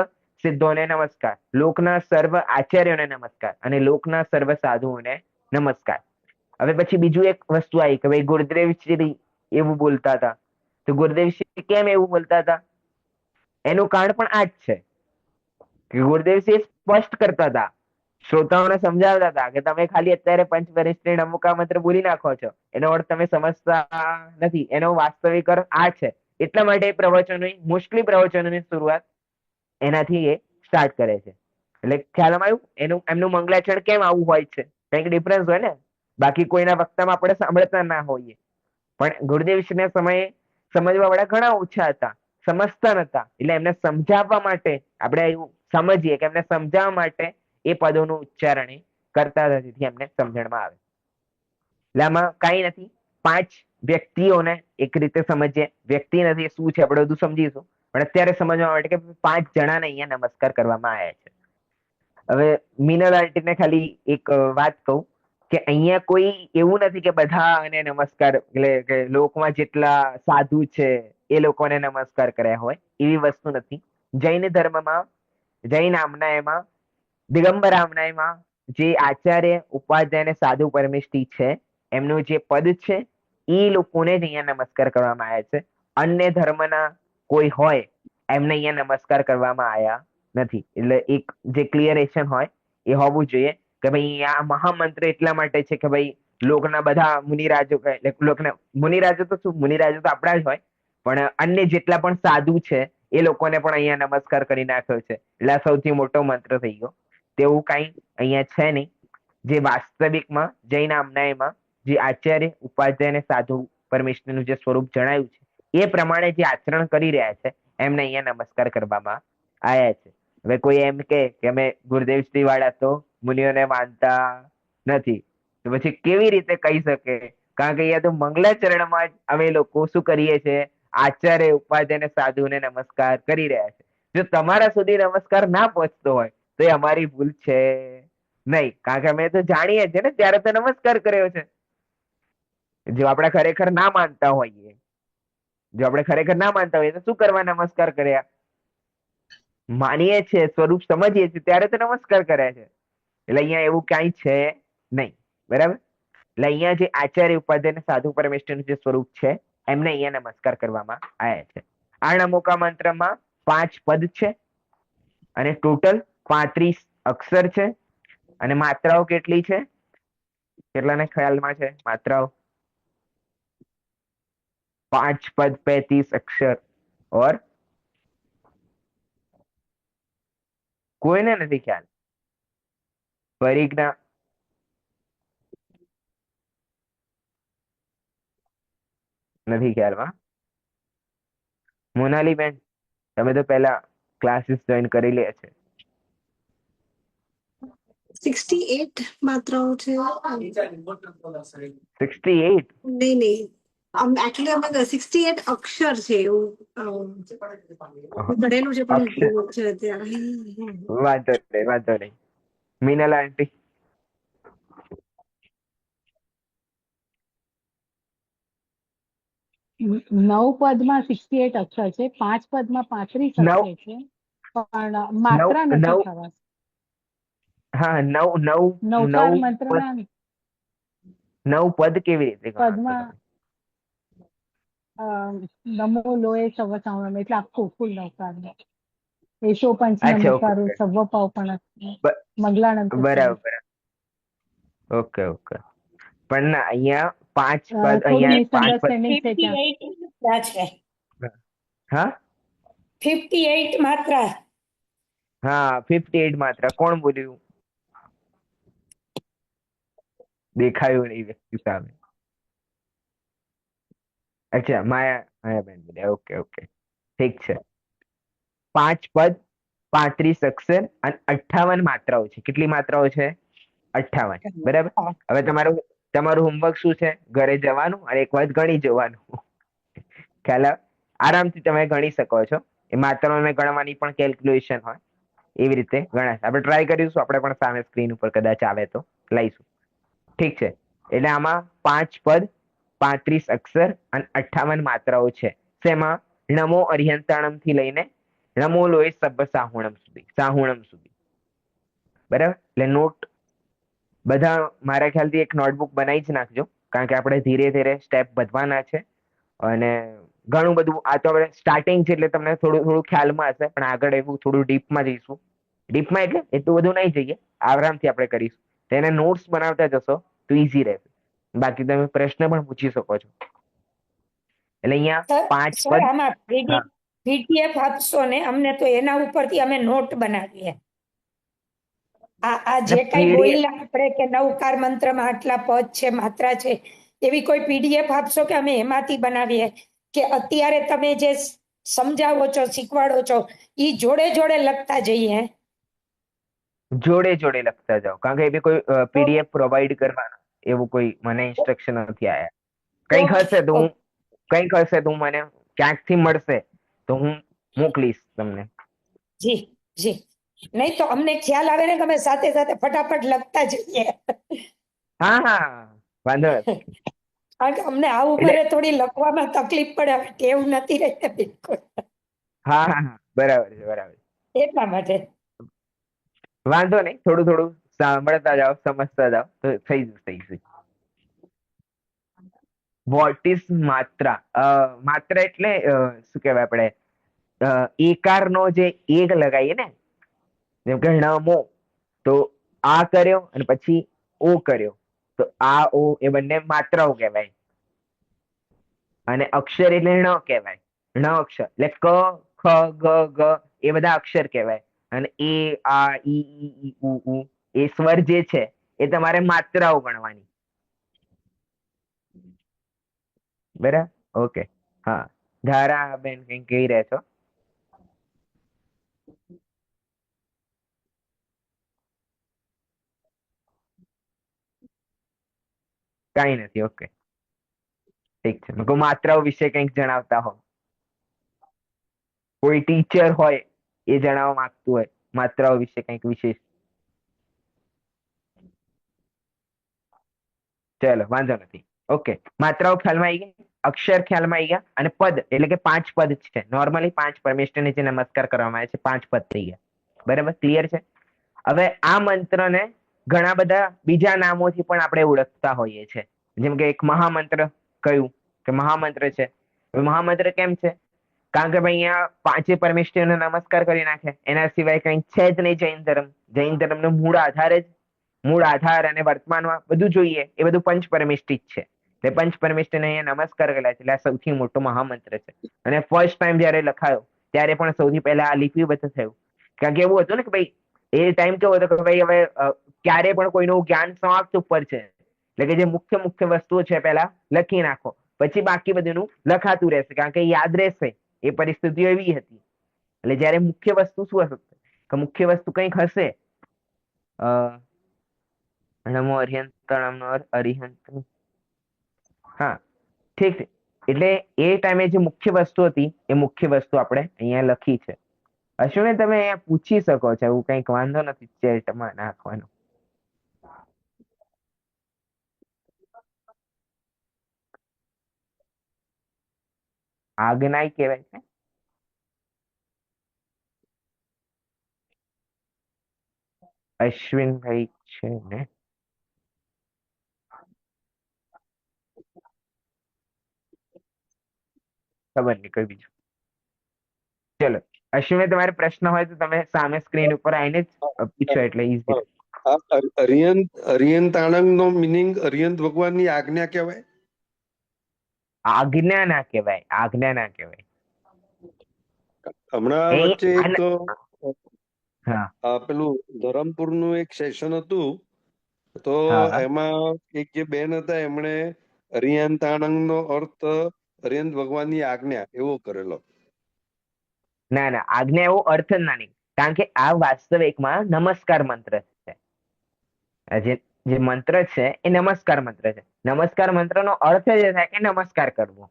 સિદ્ધોને નમસ્કાર, લોકના સર્વ આચાર્યોને નમસ્કાર અને લોકના સર્વ સાધુઓને નમસ્કાર. હવે પછી બીજું એક વસ્તુ આવી કે ભાઈ ગુરુદેવશ્રી એવું બોલતા હતા. તો ગુરુદેવશ્રી કેમ એવું બોલતા હતા? એનું કારણ પણ આ જ છે કે ગુરુદેવશ્રી સ્પષ્ટ કરતા હતા, શ્રોતાઓને સમજાવતા હતા કે તમે ખાલી અત્યારે પંચવરિષ્ઠ નમોકાર મંત્ર બોલી નાખો છો, એનો અર્થ તમે સમજતા નથી. એનો વાસ્તવિક અર્થ આ છે. એટલા માટે પ્રવચનોની, મોસ્ટલી પ્રવચનોની શરૂઆત એનાથી એ સ્ટાર્ટ કરે છે. એટલે ખ્યાલમાં આવ્યું? એમનું મંગલાચરણ કેમ આવું હોય છે? કંઈક ડિફરન્સ હોય ને, બાકી કોઈના વક્તામાં આપણે સાંભળતા ના હોઈએ. પણ ગુરુદેવશ્રીના સમયે સમજવા વાળા ઘણા ઓછા હતા, સમજતા નતા. એટલે એમને સમજાવવા માટે આપણે એવું સમજીએ કે એમને સમજાવવા માટે એ પદોનું ઉચ્ચારણ કરતા હતા, જેથી એમને સમજણમાં આવે. એટલે આમાં કઈ નથી, 5 વ્યક્તિઓને એક રીતે સમજીએ. વ્યક્તિ નથી, શું છે આપણે બધું સમજીશું, પણ અત્યારે સમજવા માટે કે 5 જણાને અહીંયા નમસ્કાર કરવામાં આવ્યા છે. હવે મીનલ આંટીને ખાલી એક વાત કહું કે અહીંયા કોઈ એવું નથી કે બધાને નમસ્કાર એટલે કે લોકમાં જેટલા સાધુ છે એ લોકોને નમસ્કાર કર્યા હોય, એવી વસ્તુ નથી. જૈન ધર્મમાં, જૈન આમનાયમાં, દિગંબર આમનાયમાં જે આચાર્ય ઉપાધ્યાય અને સાધુ પરમેષ્ઠી છે એમનું જે પદ છે એ લોકોને જ અહીંયા નમસ્કાર કરવામાં આવ્યા છે. અન્ય ધર્મના કોઈ હોય એમને અહીંયા નમસ્કાર કરવામાં આવ્યા નથી. એટલે એક જે ક્લિયરેશન હોય એ હોવું જોઈએ કે ભાઈ આ મહામંત્ર એટલા માટે છે કે ભાઈ લોકના બધા મુનિરાજો એટલે લોકના મુનિરાજો તો શું, મુનિરાજો તો આપણા જ હોય, પણ અન્ય જેટલા પણ સાધુ છે એ લોકોને પણ અહીંયા નમસ્કાર કરી નાખ્યો છે. એટલે આ સૌથી મોટો મંત્ર થઈ ગયો. તેવું કાંઈ અહીંયા છે નહીં. જે વાસ્તવિકમાં જૈન આમનાયમાં જે આચાર્ય ઉપાધ્યાય અને સાધુ પરમેશ્વરનું જે સ્વરૂપ જણાયું છે એ પ્રમાણે જે આચરણ કરી રહ્યા છે એમને અહીંયા નમસ્કાર કરવામાં આવ્યા છે. હવે કોઈ એમ કે અમે ગુરુદેવશ્રી વાળા તો મુનિઓને માનતા નથી, તો પછી કેવી રીતે કહી શકે? કારણ કે અહીંયા તો મંગલાચરણમાં જ અમે લોકો શું કરીએ છીએ? આચાર્ય ઉપાધ્યાય અને સાધુને નમસ્કાર કરી રહ્યા છે. જો તમારા સુધી નમસ્કાર ના પહોંચતો હોય તો એ અમારી ભૂલ છે નહીં, કારણ કે અમે તો જાણીએ છીએ ને ત્યારે તો નમસ્કાર કર્યો છે. જો આપણે ખરેખર ના માનતા હોઈએ, જો આપણે ખરેખર ના માનતા હોઈએ તો શું કરવા નમસ્કાર કર્યા? માનીએ છીએ, સ્વરૂપ સમજીએ છીએ ત્યારે તો નમસ્કાર કર્યા છે. એટલે અહીંયા એવું કાંઈ છે નહીં. બરાબર? એટલે અહીંયા જે આચાર્ય ઉપાધ્યાય અને સાધુ પરમેશ્વરનું જે સ્વરૂપ છે એમને અહીંયા નમસ્કાર કરવામાં આવ્યા છે. આ નમોકા મંત્રમાં 5 પદ છે અને ટોટલ 35 અક્ષર છે. અને માત્રાઓ કેટલી છે? કેટલાને ખ્યાલમાં છે માત્રાઓ? 5 पद 35 अक्षर और કોઈને નથી ખ્યાલ? પરિજ્ઞા? નથી ખ્યાલમાં? મોનાલી બેન, તમે તો પહેલા ક્લાસીસ જોઈન કરી લે છે. 68 માત્રાઓ છે. 68? નહીં નહીં, એકચ્યુઅલી અમે 68 અક્ષર છે એવું ભણેલું છે પણ અક્ષર. ભૂલ છે અત્યારે. વાંધો નહીં, વાંધો નહીં. મીનલ આંટી? નવ પદમાં 68 અક્ષર છે, 5 પદમાં 35 નવ. અક્ષર છે, પણ માત્રા નવ. નથી ખબર. હા, નવકાર નવ મંત્રના પદ કેવી રીતે ગણો છો પદમાં તમે? નમો લોએ સવ સાવણમ એટલે આખું ફૂલ નવકાર. એશો પંચ અચ્છા, ઓકે, નમસ્કારો ઓકે. સર્વ પાવ પણ બ- મંગલાનંદ બરાબર. Okay, okay. પણ ના, અહીંયા 5 પદ, થોડું અહીંયા 5 પદ. મિસઅન્ડરસ્ટેન્ડિંગ છે ત્યાં. 58 માત્રા છે. હા 58 માત્રા. હા, 58 માત્ર. કોણ બોલ્યું? દેખાયું નહીં વ્યક્તિ સામે. અચ્છા, માયાબેન બોલ્યા. ઓકે, ઓકે, ઠીક છે. 5 પદ, 35 અક્ષર અને 58 માત્રાઓ છે. કેટલી માત્રાઓ છે? 58. બરાબર. હવે તમારું હોમવર્ક શું છે? ઘરે જવાનું અને એક વાર ગણી જવાનું. ખ્યાલ આવે? આરામથી તમે ગણી શકો છો. એ માત્રાઓને ગણવાની પણ કેલ્ક્યુલેશન હોય, એવી રીતે ગણાય. આપણે ટ્રાય કરીશું, આપણે પણ સામે સ્ક્રીન ઉપર કદાચ આવે તો લઈશું. ઠીક છે. એટલે આમાં 5 પદ, 35 અક્ષર અને 58 માત્રાઓ છે. શેમાં? નમો અરિહંતાણમ થી લઈને નમો લોય સબ્બ સાહુણમ સુધી. બરાબર? એટલે નોટ બધા મારા ખ્યાલથી એક નોટબુક બનાવી જ નાખજો, કારણ કે આપણે ધીરે ધીરે સ્ટેપ વધવાના છે. અને ઘણું બધું આ તો આપણે સ્ટાર્ટિંગ છે એટલે તમને થોડું થોડું ખ્યાલમાં હશે, પણ આગળ એવું થોડું ડીપમાં જઈશું. ડીપમાં એટલે એટલું બધું નહીં જઈએ, આરામથી આપણે કરીશું. તેને નોટ્સ બનાવતા જશો તો ઈઝી રહેશે. બાકી તમે પ્રશ્ન પણ પૂછી શકો છો. એટલે અહીંયા સર 5 સર, પદ. આમાં હા. પીડીએફ આપશો ને અમને તો એના ઉપરથી અમે નોટ બનાવીએ. આ જે કઈ PDF બોલ્યા આપણે કે નવકાર મંત્રમાં આટલા પદ છે, માત્રા છે, એવી કોઈ પીડીએફ આપશો કે અમે એમાંથી બનાવીએ, કે અત્યારે તમે જે સમજાવો છો, શીખવાડો છો, ઈ જોડે જોડે લખતા જઈએ. જોડે જોડે લખતા જાઓ, કારણ કે એ બી કોઈ પીડીએફ પ્રોવાઈડ કરવાના એવું કોઈ મને ઇન્સ્ટ્રક્શન નથી આયા. કંઈક હશે તો હું મને ક્યાંકથી મળશે તો હું મોકલીશ તમને. જી જી નહીં તો અમને ખ્યાલ આવે ને કે અમે સાથે સાથે ફટાફટ લખતા જઈએ. હા હા વાંધો નથી. કારણ કે અમને આ ઉંમરે થોડી લખવામાં તકલીફ પડે, હવે ટેવ નથી રહી ને બિલકુલ, હા હા હા બરાબર છે બરાબર. એટલા માટે. વાંધો નહીં, થોડું થોડું સાંભળતા જાઓ, સમજતા જાઓ તો થઈ જશે. વોટ ઇઝ માત્રા? માત્રા એટલે શું કહેવાય આપણે એકારનો જે એક લગાવીએ ને, જેમ કે નમો, તો આ કર્યો અને પછી ઓ કર્યો, તો આ ઓ એ બંને માત્રાઓ કહેવાય. અને અક્ષર એટલે ણ કહેવાય. ણ અક્ષર એટલે ક, ખ, ગ, ગ એ બધા અક્ષર કહેવાય. અને એ, આ, ઈ, ઉ એ સ્વર જે છે એ તમારે માત્રાઓ ગણવાની. બરાબર, ઓકે. હા, ધારા બેન કઈ કહી રહ્યા છો? કઈ નથી, ઓકે ઠીક છે. મેં કહું માત્રાઓ વિશે કંઈક જણાવતા હો, કોઈ ટીચર હોય એ જણાવવા માંગતું હોય માત્રાઓ વિશે કંઈક વિશેષ. ચલો વાંધો નથી, ઓકે. માત્રાઓ ખ્યાલમાં આવી ગઈ, અક્ષર ખ્યાલમાં આવી ગયા, અને પદ એટલે કે 5 પદ છે. નોર્મલી 5 પરમેષ્ઠને જે નમસ્કાર કરવામાં આવે છે 5 પદ થઈ ગયા. બરાબર, ક્લિયર છે? હવે આ મંત્રને ઘણા બધા બીજા નામોથી પણ આપણે ઓળખતા હોઈએ છીએ. જેમ કે એક મહામંત્ર કયું કે મહામંત્ર છે. હવે મહામંત્ર કેમ છે? કારણ કે ભાઈ અહીંયા 5 પરમેષ્ઠીઓને નમસ્કાર કરી નાખે, એના સિવાય કંઈ છે જ નહીં. જૈન ધર્મ, જૈન ધર્મનો મૂળ આધાર અને વર્તમાનમાં બધું જોઈએ એ બધું પંચ પરમેષ્ઠી જ છે. એટલે પંચ પરમેષ્ઠીને અહીંયા નમસ્કાર કરેલા છે, એટલે આ સૌથી મોટો મહામંત્ર છે. અને ફર્સ્ટ ટાઈમ જયારે લખાયો ત્યારે પણ સૌથી પહેલા આ લિપિબદ્ધ થયું. કારણ કે એવું હતું ને કે ભાઈ એ ટાઈમ કેવો હતો કે ભાઈ હવે ક્યારે પણ કોઈનું જ્ઞાન સમાપ્ત ઉપર છે, એટલે કે જે મુખ્ય મુખ્ય વસ્તુઓ છે પહેલા લખી નાખો, પછી બાકી બધું લખાતું રહેશે, કારણ કે યાદ રહેશે. એ પરિસ્થિતિ એવી હતી. એટલે જયારે મુખ્ય વસ્તુ શું હશે કે મુખ્ય વસ્તુ કંઈક હશે, નમો અરિહંતણમનો અરિહંત, હા ઠીક છે. એટલે એ ટાઈમે જે મુખ્ય વસ્તુ હતી એ મુખ્ય વસ્તુ આપણે અહીંયા લખી છે. અશ્વિને તમે અહીંયા પૂછી શકો છો, એવું કંઈક વાંધો નથી ચેટમાં નાખવાનો. આજ્ઞા કહેવાય છે. અશ્વિનભાઈ છે ને? ખબર નહીં, કોઈ બીજું. ચલો અશ્વિને, તમારે પ્રશ્ન હોય તો તમે સામે સ્ક્રીન ઉપર આવીને જ પૂછો, એટલે ઈઝી. અરિયંતાણંગ નો મિનિંગ અરિયંત ભગવાનની આજ્ઞા કહેવાય. આજ્ઞા ના કહેવાય, આજ્ઞા ના કહેવાય. હમણાં વચ્ચે એક હા પેલું ધરમપુર નું એક સેશન હતું, તો હા એમાં એક જે બેન હતા એમણે અરિયંતાણંગ નો અર્થ અરિયંત ભગવાનની આજ્ઞા એવો કરેલો. ના ના, આજ્ઞા એવો અર્થ જ ના નહીં, કારણ કે આ વાસ્તવિકમાં નમસ્કાર મંત્ર છે. જે મંત્ર છે એ નમસ્કાર મંત્ર છે. નમસ્કાર મંત્રનો અર્થ જ થાય કે નમસ્કાર કરવો.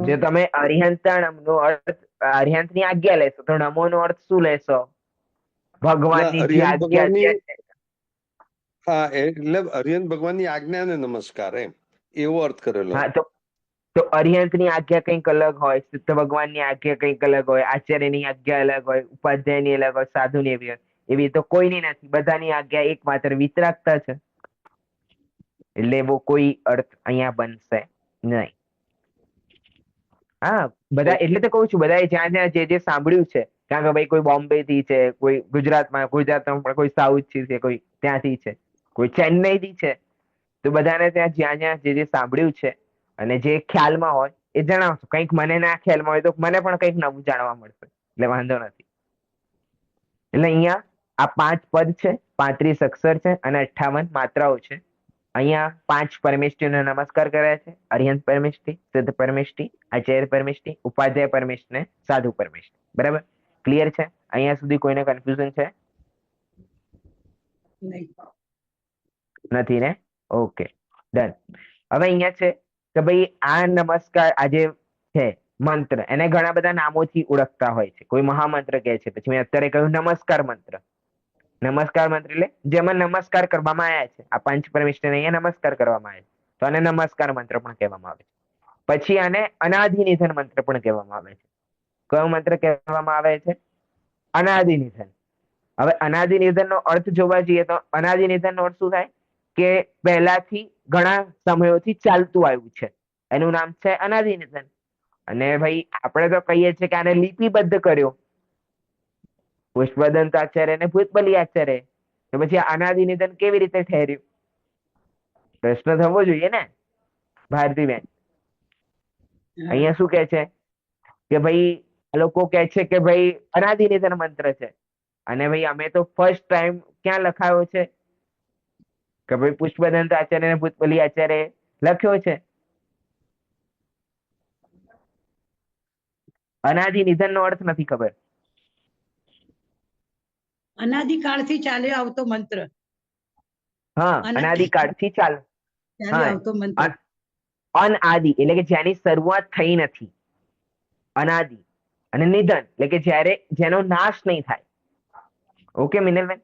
જો તમે અરિહંતાણમનો અર્થ અરિહંતની આજ્ઞા લેશો તો નમો નો અર્થ શું લેશો? ભગવાનની જે આજ્ઞા છે. હા, એટલે અરિયંત ભગવાનની આજ્ઞાને નમસ્કાર, એમ એવો અર્થ કરેલો. હા, તો અરિહંતની આજ્ઞા કંઈક અલગ હોય, સિદ્ધ ભગવાનની આજ્ઞા કંઈક અલગ હોય, આચાર્યની આજ્ઞા અલગ હોય, ઉપાધ્યાયની અલગ હોય, સાધુની એવી હોય. એવી તો કોઈની નથી, બધાની આજ્ઞા એકમાત્ર વિતરાગતા છે. એટલે એવો કોઈ અર્થ અહીંયા બનશે નહીં. હા, બધા એટલે તો કહું છું, બધાએ જ્યાં જ્યાં જે સાંભળ્યું છે, કારણ કે ભાઈ કોઈ બોમ્બે થી છે, કોઈ ગુજરાતમાં પણ કોઈ સાઉથ થી છે, કોઈ ત્યાંથી છે, કોઈ ચેન્નઈ થી છે, તો બધાને ત્યાં જ્યાં જ્યાં જે સાંભળ્યું છે અને જે ખ્યાલમાં હોય એ જણાવશો. કંઈક મને ના ખ્યાલમાં હોય તો મને પણ કંઈક નવું જાણવા મળશે, એટલે વાંધો નથી. એટલે અહીંયા આ 5 પદ છે, 35 અક્ષર છે અને 58 માત્રાઓ છે. અહીંયા 5 પરમેષ્ઠીઓને નમસ્કાર કર્યા છે: અરિહંત પરમેષ્ઠી, સિદ્ધ પરમેષ્ઠી, આચાર્ય પરમેષ્ઠી, ઉપાધ્યાય પરમેષ્ઠી, સાધુ પરમેષ્ઠી. બરાબર, ક્લિયર છે? અહીંયા સુધી કોઈને કન્ફ્યુઝન છે? નથી ને? Okay, done. હવે અહીંયા છે કે ભાઈ આ નમસ્કાર આજે છે મંત્ર એને ઘણા બધા નામોથી ઓળખતા હોય છે. કોઈ મહામંત્ર કહે છે, પછી મેં અત્યારે કહ્યું નમસ્કાર મંત્ર. નમસ્કાર મંત્ર એટલે જેમાં નમસ્કાર કરવામાં આવ્યા છે, આ પંચ પરમેશ્વરને અહીંયા નમસ્કાર કરવામાં આવે છે, તો આને નમસ્કાર મંત્ર પણ કહેવામાં આવે છે. પછી આને અનાદિ નિધન મંત્ર પણ કહેવામાં આવે છે. કયો મંત્ર કહેવામાં આવે છે? અનાદિ નિધન. હવે અનાદિ નિધન નો અર્થ જોવા જઈએ તો અનાદિ નિધન નો અર્થ શું થાય કે પહેલાથી ઘણા સમયોથી ચાલતું આવ્યું છે, એનું નામ છે અનાદિ નિધન. અને ભાઈ આપણે તો કહીએ છીએ કે આને લિપિબદ્ધ કર્યો પુષ્પદંત આચાર્ય અને ભૂતબલી આચાર્ય, તો પછી આ અનાદિ નિધન કેવી રીતે ઠેર્યું? પ્રશ્ન થવો જોઈએ ને ભારતીબેન. અહીંયા શું કે છે કે ભાઈ આ લોકો કે છે કે ભાઈ અનાદિ નિધન મંત્ર છે, અને ભાઈ અમે તો ફર્સ્ટ ટાઈમ ક્યાં લખાયો છે કે ભાઈ પુષ્પદંત આચાર્ય અને ભૂતબલી આચાર્ય લખ્યો છે. અનાદિ નિધન નો અર્થ નથી ખબર. અનાદિકાળથી ચાલ્યો આવતો મંત્ર. હા, અનાદિકાળથી ચાલ્યો આવતો મંત્ર. અનાદિ એટલે કે જેની શરૂઆત થઈ નથી, અનાદિ. અને નિધન એટલે કે જેનો નાશ નહીં થાય. ઓકે મિનલબેન,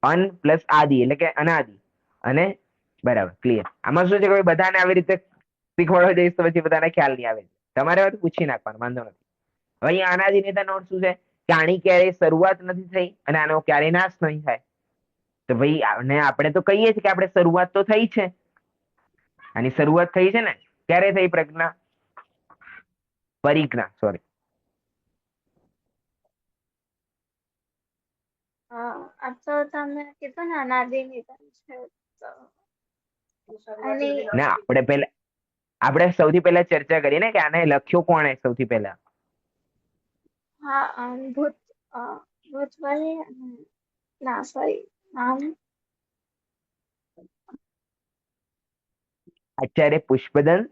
અન પ્લસ આદિ એટલે કે અનાદિ. અને બરાબર, ક્લિયર. આમાં શું છે કે બધાને આવી રીતે શીખવાડવા જઈશ તો પછી બધાને ખ્યાલ નહીં આવે. તમારે પૂછી નાખવાનું, વાંધો નથી. હવે અહીંયા અનાદિ નિધન નો અર્થ શું છે કે આની ક્યારેય શરૂઆત નથી થઈ અને આનો ક્યારેય નાશ નહીં થાય. તો ભાઈ આપણે તો કહીએ છીએ કે આપણે શરૂઆત તો થઈ છે. આની શરૂઆત થઈ છે ને, ક્યારે થઈ? પરિજ્ઞા, સોરી. આ તો તમે કીધું ને અનાદિ નિધન છે તો ના, આપણે સૌથી પહેલા ચર્ચા કરી ને કે આને લખ્યો કોણે સૌથી પહેલા? હા, ભૂતબલી ના સોરી નામ આચાર્ય પુષ્પદંત.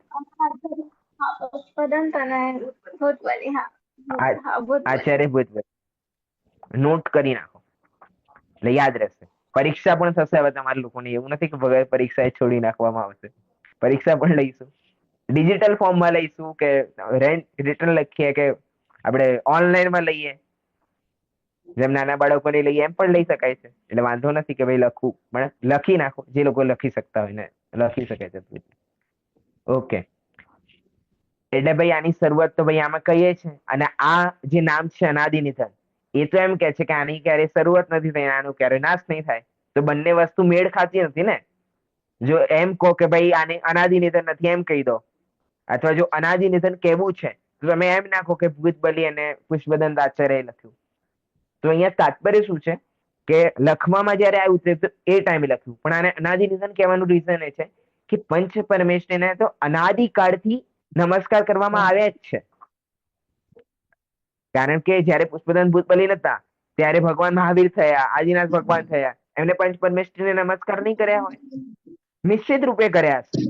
પુષ્પદંત અને ભૂતબલી. હા, આચાર્ય ભૂતબલી. નોટ કરી નાખો એટલે યાદ રહેશે. પરીક્ષા પણ થશે હવે તમારા લોકોની. એવું નથી કે વગર પરીક્ષા છોડી નાખવામાં આવશે. પરીક્ષા પણ લઈશું, ડિજિટલ ફોર્મમાં લઈશું કે રિટર્ન લખીએ કે આપણે ઓનલાઈનમાં લઈએ, જેમ નાના બાળકોને લઈએ એમ પણ લઈ શકાય છે. એટલે વાંધો નથી કે ભાઈ લખવું, પણ લખી નાખો. જે લોકો લખી શકતા હોય ને લખી શકે છે. ઓકે, એટલે ભાઈ આની શરૂઆત તો ભાઈ આમાં કહીએ છે. અને આ જે નામ છે અનાદિ નિધન, એ તો એમ કે છે કે આની ક્યારે શરૂઆત નથી થઈ, આનું ક્યારે નાશ નહીં થાય. તો બંને વસ્તુ મેળ ખાતી નથી ને. જો એમ કહો કે ભાઈ આને અનાદિ નિધન નથી એમ કહી દો, અથવા જો અનાદિ નિધન કેવું છે તો તમે એમ નાખો કે ભૂતબલી અને પુષ્પદંત આચાર્ય લખ્યું. તો અહીંયા તાત્પર્ય શું છે કે લખવામાં જયારે આવ્યું તો એ ટાઈમે લખ્યું, પણ આને અનાદિ નિધન કહેવાનું રીઝન એ છે કે પંચ પરમેશ્વરને તો અનાદિકાળથી નમસ્કાર કરવામાં આવ્યા જ છે. કારણ કે જયારે પુષ્પદંત ભૂતબલી નતા ત્યારે ભગવાન મહાવીર થયા, આદિનાથ ભગવાન થયા, એમને પંચ પરમેશ્વરને નમસ્કાર નહીં કર્યા હોય? નિશ્ચિત રૂપે કર્યા છે.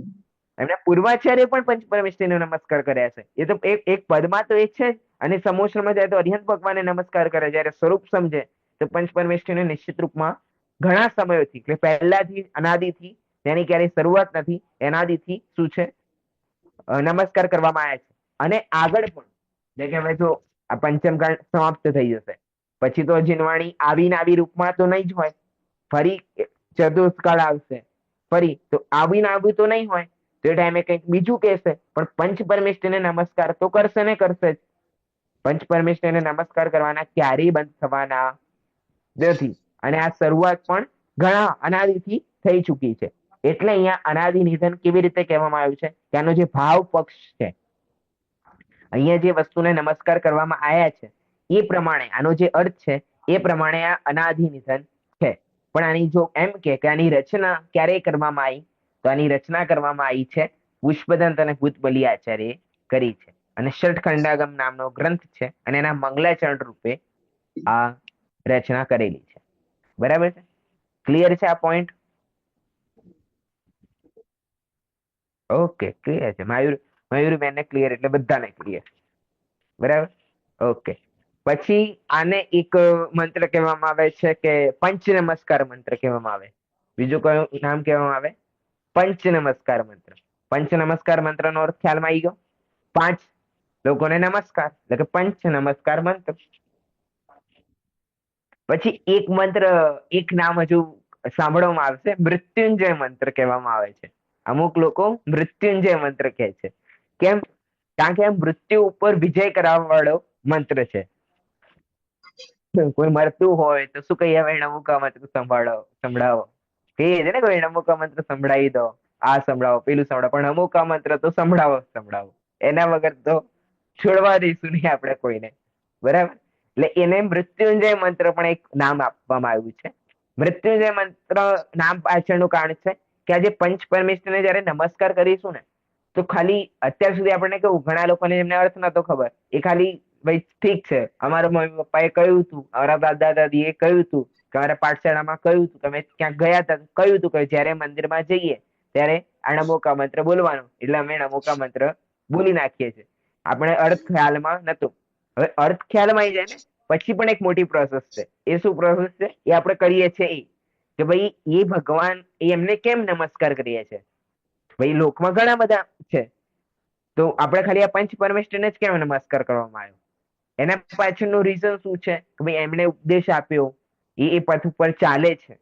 એમના પૂર્વાચાર્ય પણ પંચ પરમેશ્વરને નમસ્કાર કર્યા છે. એ તો એક પદમાં તો એ છે જ. અને સમોસરમાં જાય તો અરિહંત ભગવાનને નમસ્કાર કરે. જયારે સ્વરૂપ સમજે તો પંચ પરમેશ્વરને નિશ્ચિત રૂપમાં ઘણા સમયોથી, એટલે પહેલાથી, અનાદિથી, તેની ક્યારેય શરૂઆત નથી, અનાદિથી શું છે નમસ્કાર કરવામાં આવ્યા છે. અને આગળ પણ જે કે હવે જો આ પંચમકાંડ સમાપ્ત થઈ જશે પછી તો જીનવાણી આવીને આવી રૂપમાં તો નહીં જ હોય. ફરી ચતુર્થકાળ આવશે ફરી, તો આવીને આવ્યું તો નહીં હોય. તો એ ટાઈમે કંઈક બીજું કહેશે, પણ પંચ પરમેશ્વરને નમસ્કાર તો કરશે ને કરશે જ. પંચ પરમેશ્વરને નમસ્કાર કરવાના ક્યારેય બંધ થવાના નથી. અને આ શરૂઆત પણ ઘણા અનાદિથી થઈ ચૂકી છે. એટલે અહીંયા અનાદિ નિધન કેવી રીતે કહેવામાં આવ્યું છે કે આનો જે ભાવ પક્ષ છે, અહીંયા જે વસ્તુને નમસ્કાર કરવામાં આવ્યા છે એ પ્રમાણે આનો જે અર્થ છે એ પ્રમાણે આ અનાદિ નિધન છે. પણ આની જો એમ કે આની રચના ક્યારે કરવામાં આવી, તો આની રચના કરવામાં આવી છે પુષ્પદંત અને ભૂતબલી આચાર્ય કરી છે. અને ષટખંડાગમ નામનો ગ્રંથ છે અને એના મંગલાચરણ રૂપે આ રચના કરેલી છે. બરાબર છે? ક્લિયર છે આ પોઈન્ટ? ઓકે, ક્લિયર છે. મયુરબેન ને ક્લિયર એટલે બધાને ક્લિયર. બરાબર, ઓકે. પછી આને એક મંત્ર કહેવામાં આવે છે કે પંચ નમસ્કાર મંત્ર કહેવામાં આવે. બીજું કયું નામ કહેવામાં આવે? પંચ નમસ્કાર મંત્ર. પંચ નમસ્કાર મંત્ર નો અર્થ ખ્યાલમાં આવી ગયો? 5 લોકોને નમસ્કાર એટલે કે પંચ નમસ્કાર મંત્ર. પછી એક મંત્ર, એક નામ હજુ સાંભળવામાં આવશે, મૃત્યુંજય મંત્ર કહેવામાં આવે છે. અમુક લોકો મૃત્યુંજય મંત્ર કહે છે. કેમ? કારણ કે આ મૃત્યુ ઉપર વિજય કરાવવા વાળો મંત્ર છે. કોઈ મરતું હોય તો શું કહીએ? હવે નમુકા મંત્ર સંભળાવો કહીએ છે ને, કોઈ નમુકા મંત્ર સંભળાવી દો, આ સંભળાવો, પેલું સંભળાવો, પણ નમુકા મંત્ર તો સંભળાવો. એના વગર તો છોડવા દઈશું નહીં આપણે કોઈને, બરાબર? એટલે એને મૃત્યુંજય મંત્ર પણ એક નામ આપવામાં આવ્યું છે. મૃત્યુંજય મંત્ર નામ પાછળનું કારણ છે કે આજે પંચ પરમેશ્વરને જયારે નમસ્કાર કરીશું ને, તો ખાલી અત્યાર સુધી આપણને કેવું, ઘણા લોકોને એમને અર્થ નતો ખબર, એ ખાલી ભાઈ ઠીક છે, અમારા મમ્મી પપ્પાએ કહ્યું હતું, અમારા દાદા દાદીએ કહ્યું હતું, કે અમારા પાઠશાળામાં કહ્યું હતું, તમે ક્યાંક ગયા હતા કહ્યું હતું કે જયારે મંદિરમાં જઈએ ત્યારે આ નમોકા મંત્ર બોલવાનું, એટલે અમે નમોકા મંત્ર બોલી નાખીએ છીએ. આપણે અર્થ ખ્યાલમાં નતો. હવે અર્થ ખ્યાલમાં આવી જાય ને પછી પણ એક મોટી પ્રોસેસ છે. એ શું પ્રોસેસ છે? એ આપણે કરીએ છીએ એ કે ભાઈ એ ભગવાન, એમને કેમ નમસ્કાર કરીએ છીએ? ભાઈ લોકમાં ઘણા બધા છે, તો આપણે ખાલી આ પંચ પરમેશ્વરને જ કેમ નમસ્કાર કરવામાં આવ્યો? એના પાછળનું રીઝન શું છે? કે ભાઈ એમણે ઉપદેશ આપ્યો, એ પથ ઉપર ચાલે છે,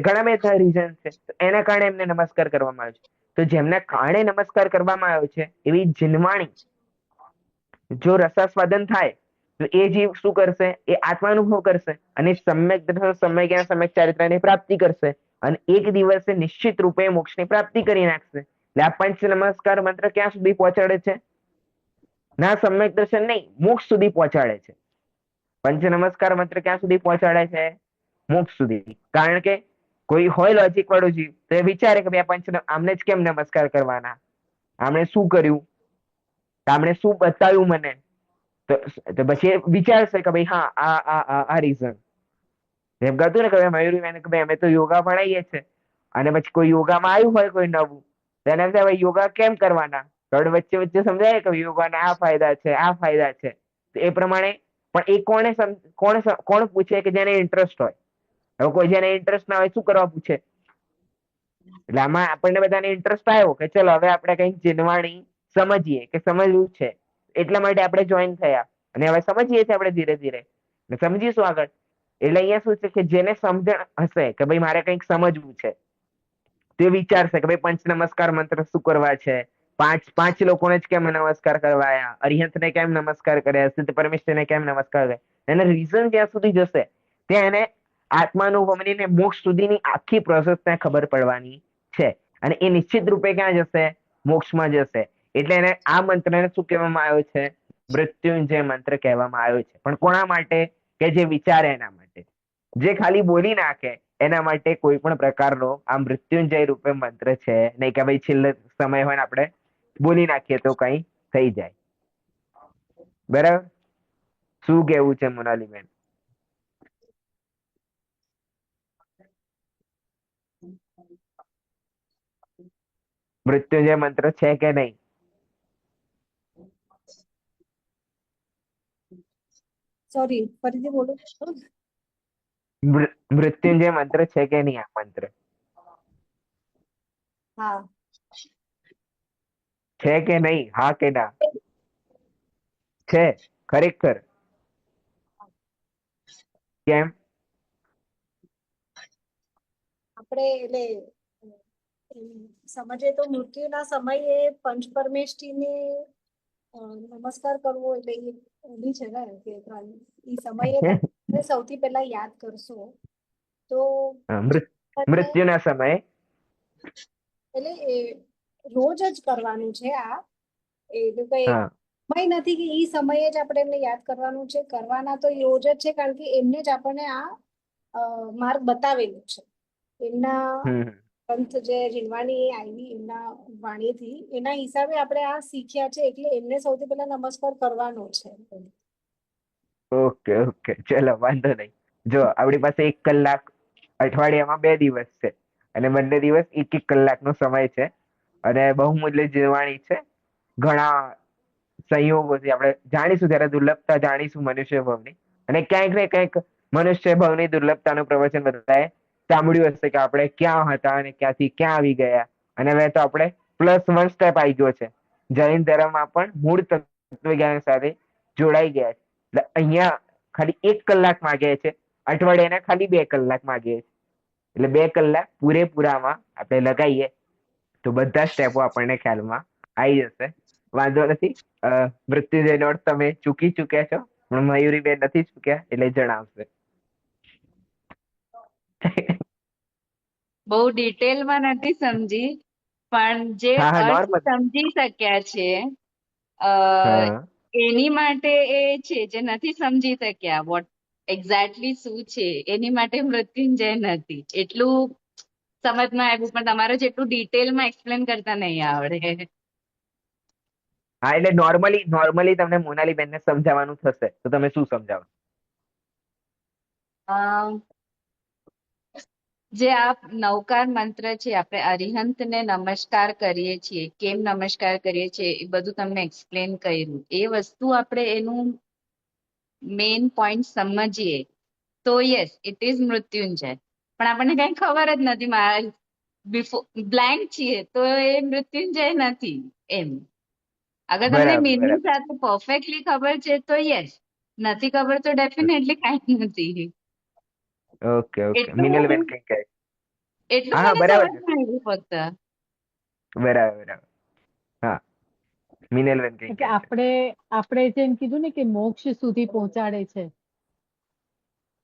ઘણા બધા રીઝન છે. તો એના કારણે એમને નમસ્કાર કરવામાં આવ્યો છે. તો જેમના કારણે નમસ્કાર કરવામાં આવ્યો છે એવી જીનવાણી જો રસાસ્વાદન થાય તો એ જીવ શું કરશે? એ આત્માનુભવ કરશે અને સમ્યક દર્શન, સમ્યક જ્ઞાન, સમ્યક ચારિત્ર્યની પ્રાપ્તિ કરશે અને એક દિવસે નિશ્ચિત રૂપે મોક્ષની પ્રાપ્તિ કરી નાખશે. એટલે આ પંચ નમસ્કાર મંત્ર ક્યાં સુધી પહોંચાડે છે? ના સમ્યક દર્શન નહીં, મોક્ષ સુધી પહોંચાડે છે. પંચ નમસ્કાર મંત્ર ક્યાં સુધી પહોંચાડે છે? મોક્ષ સુધી. કારણ કે કોઈ હોય લોજિક વાળો જીવ તો એ વિચારે કે ભાઈ આમને જ કેમ નમસ્કાર કરવાના, આમણે શું કર્યું, આમણે શું બતાવ્યું મને, તો પછી એ વિચારશે કે ભાઈ હા આ રીઝન. એમ કહેતું ને કે મયુરી મેને કે ભાઈ અમે તો યોગા ભણાવીએ છીએ, અને પછી કોઈ યોગામાં આવ્યું હોય કોઈ નવું, તો એને ભાઈ યોગા કેમ કરવાના, તો વચ્ચે વચ્ચે સમજાય કે યોગાના આ ફાયદા છે, આ ફાયદા છે. તો એ પ્રમાણે પણ એ કોણ પૂછે? કે જેને ઇન્ટરેસ્ટ હોય. હવે કોઈ જેને ઇન્ટરેસ્ટ ના હોય શું કરવા પૂછે? એટલે આમાં આપણને બધાને ઇન્ટરેસ્ટ આવ્યો કે ચલો હવે આપણે કંઈક જીનવાણી સમજીએ, કે સમજવું છે, એટલા માટે આપણે જોઈન થયા અને હવે સમજીએ છીએ આપણે ધીરે ધીરે સમજીશું આગળ. એટલે અહીંયા શું છે કે જેને સમજણ હશે કે ભાઈ મારે કંઈક સમજવું છે, તે વિચારશે કે ભાઈ પંચ નમસ્કાર મંત્ર શું કરવા છે, પાંચ લોકોને જ કેમ નમસ્કાર કરવાયા, અરિહંતને કેમ નમસ્કાર કર્યા, સિદ્ધ પરમેશ્વરને કેમ નમસ્કાર કર્યા. એના રીઝન જ્યાં સુધી જશે ત્યાં એને આત્માનુભવની ને મોક્ષ સુધીની આખી પ્રોસેસ ત્યાં ખબર પડવાની છે. અને એ નિશ્ચિત રૂપે ક્યાં જશે? મોક્ષમાં જશે. એટલે એને આ મંત્રને શું કહેવામાં આવ્યો છે? મૃત્યુંજય મંત્ર કહેવામાં આવ્યો છે. પણ કોના માટે? કે જે વિચારે એના માટે. જે ખાલી બોલી નાખે એના માટે કોઈ પણ પ્રકારનો આ મૃત્યુંજય રૂપે મંત્ર છે નહીં કે ભાઈ છેલ્લે સમય હોય ને આપણે બોલી નાખીએ તો કઈ થઈ જાય. બરાબર? શું કેવું છે મોનાલીબેન? મૃત્યુંજય મંત્ર છે કે નહીં? સોરી, ફરીથી બોલો. મૃત્યુંજય મંત્ર છે કે નહીં? આ મંત્ર હા, છે કે નહીં? હા કે ના? છે ખરેખર? કેમ? આપણે એટલે સમજે તો મૃત્યુના સમયે પંચ પરમેષ્ઠીને નમસ્કાર કરવો એટલે એ ઓલી છે ને કે એ સમયે તમે સૌથી પહેલા યાદ કરશો તો મૃત્યુના સમયે એટલે રોજ જ કરવાનું છે. આ એટલે કઈ સમય નથી કે એ સમયે જ આપણે એમને યાદ કરવાનું છે. કરવાના તો રોજ જ છે, કારણ કે એમને જ આપણને આ માર્ગ બતાવેલું છે. એમના ગ્રંથ જે જીનવાણી આવી એમના વાણીથી, એના હિસાબે આપણે આ શીખ્યા છે. એટલે એમને સૌથી પહેલા નમસ્કાર કરવાનો છે. ઓકે ચલો વાંધો નહીં. જો આપણી પાસે 1 કલાક અઠવાડિયામાં 2 દિવસ છે અને બંને દિવસ 1 કલાકનો સમય છે અને બહુમૂલ્ય જીવવાણી છે. ઘણા સંયોગોથી આપણે જાણીશું, ત્યારે દુર્લભતા જાણીશું મનુષ્ય ભવની. અને ક્યાંક ને ક્યાંક મનુષ્ય ભવની દુર્લભતાનું પ્રવચન બધાએ સાંભળ્યું હશે કે આપણે ક્યાં હતા અને ક્યાંથી ક્યાં આવી ગયા. અને હવે તો આપણે +1 સ્ટેપ આવી ગયો છે. જૈન ધર્મમાં પણ મૂળ તત્વજ્ઞાન સાથે જોડાઈ ગયા છે. એટલે અહીંયા ખાલી 1 કલાક માંગે છે, અઠવાડિયાના ખાલી 2 કલાક માંગે છે. એટલે 2 કલાક પૂરેપૂરામાં આપણે લગાઈએ તો બધા સ્ટેપો આપણને ખ્યાલમાં આવી જશે. વાંધો નથી. મૃત્યુંજય નોટ તમે ચૂકી ચૂક્યા છો, પણ મયુરીબેન નથી ચૂક્યા એટલે જણાવશે. બહુ ડિટેલમાં નથી સમજી, પણ જે હા હા અર્થ નોર્મલ. સમજી શક્યા છે હા એની માટે એ છે. જે નથી સમજી શક્યા વોટ એક્ઝેક્ટલી શું છે એની માટે મૃત્યુંજય નથી. એટલું સમજમાં આવ્યું, પણ તમારે જેટલું ડિટેલમાં એક્સપ્લેન કરતા નહીં આવડે. હા એટલે નોર્મલી તમને મોનાલી બેનને સમજાવવાનું થશે તો તમે શું સમજાવો? અમ, જે આ નવકાર મંત્ર છે, આપણે અરિહંતને નમસ્કાર કરીએ છીએ, કેમ નમસ્કાર કરીએ છીએ એ બધું તમને એક્સપ્લેન કર્યું. એ વસ્તુ આપણે એનું મેઇન પોઈન્ટ સમજીએ તો યસ ઇટ ઇઝ મૃત્યુંજય. પણ આપણને કઈ ખબર જ નથી, મારા બિફોર બ્લેન્ક છીએ તો એ મૃત્યુંજય નથી એમ. અગર તમને બરાબર મીનિંગ બરાબર. સાથે પરફેક્ટલી ખબર છે તો યસ, નથી ખબર તો ડેફિનેટલી કાંઈ નથી. Okay okay. એટલું મિનલબેન કઈ કહે? એટલું હા હા મને બરાબર છે. સમજમાં આવ્યું ફક્ત. બરાબર બરાબર. હા મિનલબેન કઈ એટલે કહે છે? આપણે જેમ કીધું ને કે મોક્ષ સુધી પહોંચાડે છે,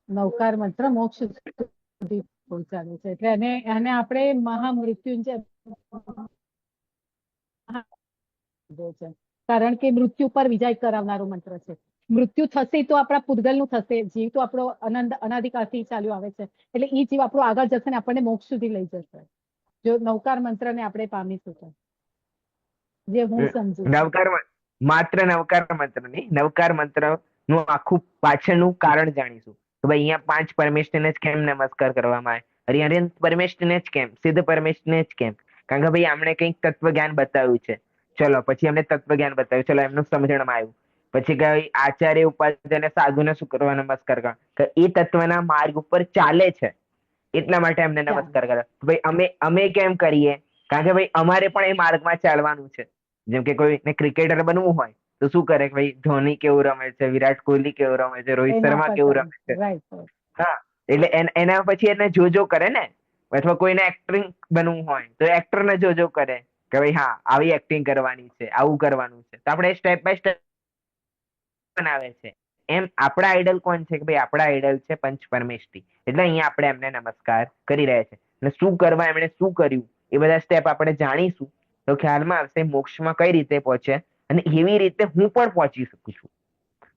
નવકાર મંત્ર મોક્ષ સુધી પહોંચાડે છે. એટલે એને આપણે મહામૃત્યુંજય છે, કારણ કે મૃત્યુ પર વિજય કરાવનારો મંત્ર છે. મૃત્યુ થશે તો આપણા પૂતગલનું થશે, જીવ તો આપણો અનાદિકાળથી ચાલ્યો આવે છે. એટલે એ જીવ આપણો આગળ જશે ને આપણને મોક્ષ સુધી લઈ જશે, જો નવકાર મંત્રને આપણે પામીશું તો, જે હું સમજુ છું. માત્ર નવકાર મંત્ર નહીં, નવકાર મંત્ર નું આખું પાછળનું કારણ જાણીશું. તો ભાઈ અહીંયા 5 પરમેશ્વરને જ કેમ નમસ્કાર કરવામાં આવે, હરિહર પરમેશ્વરને જ કેમ, સિદ્ધ પરમેશ્વરને જ કેમ? કારણ કે ભાઈ આમણે કંઈક તત્વ જ્ઞાન બતાવ્યું છે. ચલો પછી અમને તત્વ જ્ઞાન બતાવ્યું, ચલો એમનું સમજણમાં આવ્યું. પછી કઈ આચાર્ય ઉપાધ્યાય સાધુને શું કરવા નમસ્કાર કરવા? કે એ તત્વના માર્ગ ઉપર ચાલે છે એટલા માટે એમને નમસ્કાર કરવા. ભાઈ અમે કેમ કરીએ? કારણ કે ભાઈ અમારે પણ એ માર્ગમાં ચાલવાનું છે. જેમ કે કોઈને ક્રિકેટર બનવું હોય તો શું કરે? ભાઈ ધોની કેવું રમે છે, વિરાટ કોહલી કેવું રમે છે, રોહિત એના શર્મા પર કેવું રમે છે. રાઈટ. હા એટલે એના પછી એને જોજો કરે ને. અથવા કોઈને એક્ટિંગ બનવું હોય તો એક્ટરને જોજો કરે કે ભાઈ હા આવી એક્ટિંગ કરવાની છે, આવું કરવાનું છે. તો આપણે સ્ટેપ બાય સ્ટેપ બનાવે છે. એમ આપણા આઈડલ કોણ છે? કે ભાઈ આપણા આઈડલ છે પંચ પરમેષ્ઠી. એટલે અહીંયા આપણે એમને નમસ્કાર કરી રહ્યા છે. અને શું કરવા, એમણે શું કર્યું, એ બધા સ્ટેપ આપણે જાણીશું તો ખ્યાલમાં આવશે મોક્ષમાં કઈ રીતે પહોંચે, અને એવી રીતે હું પણ પહોંચી શકું છું.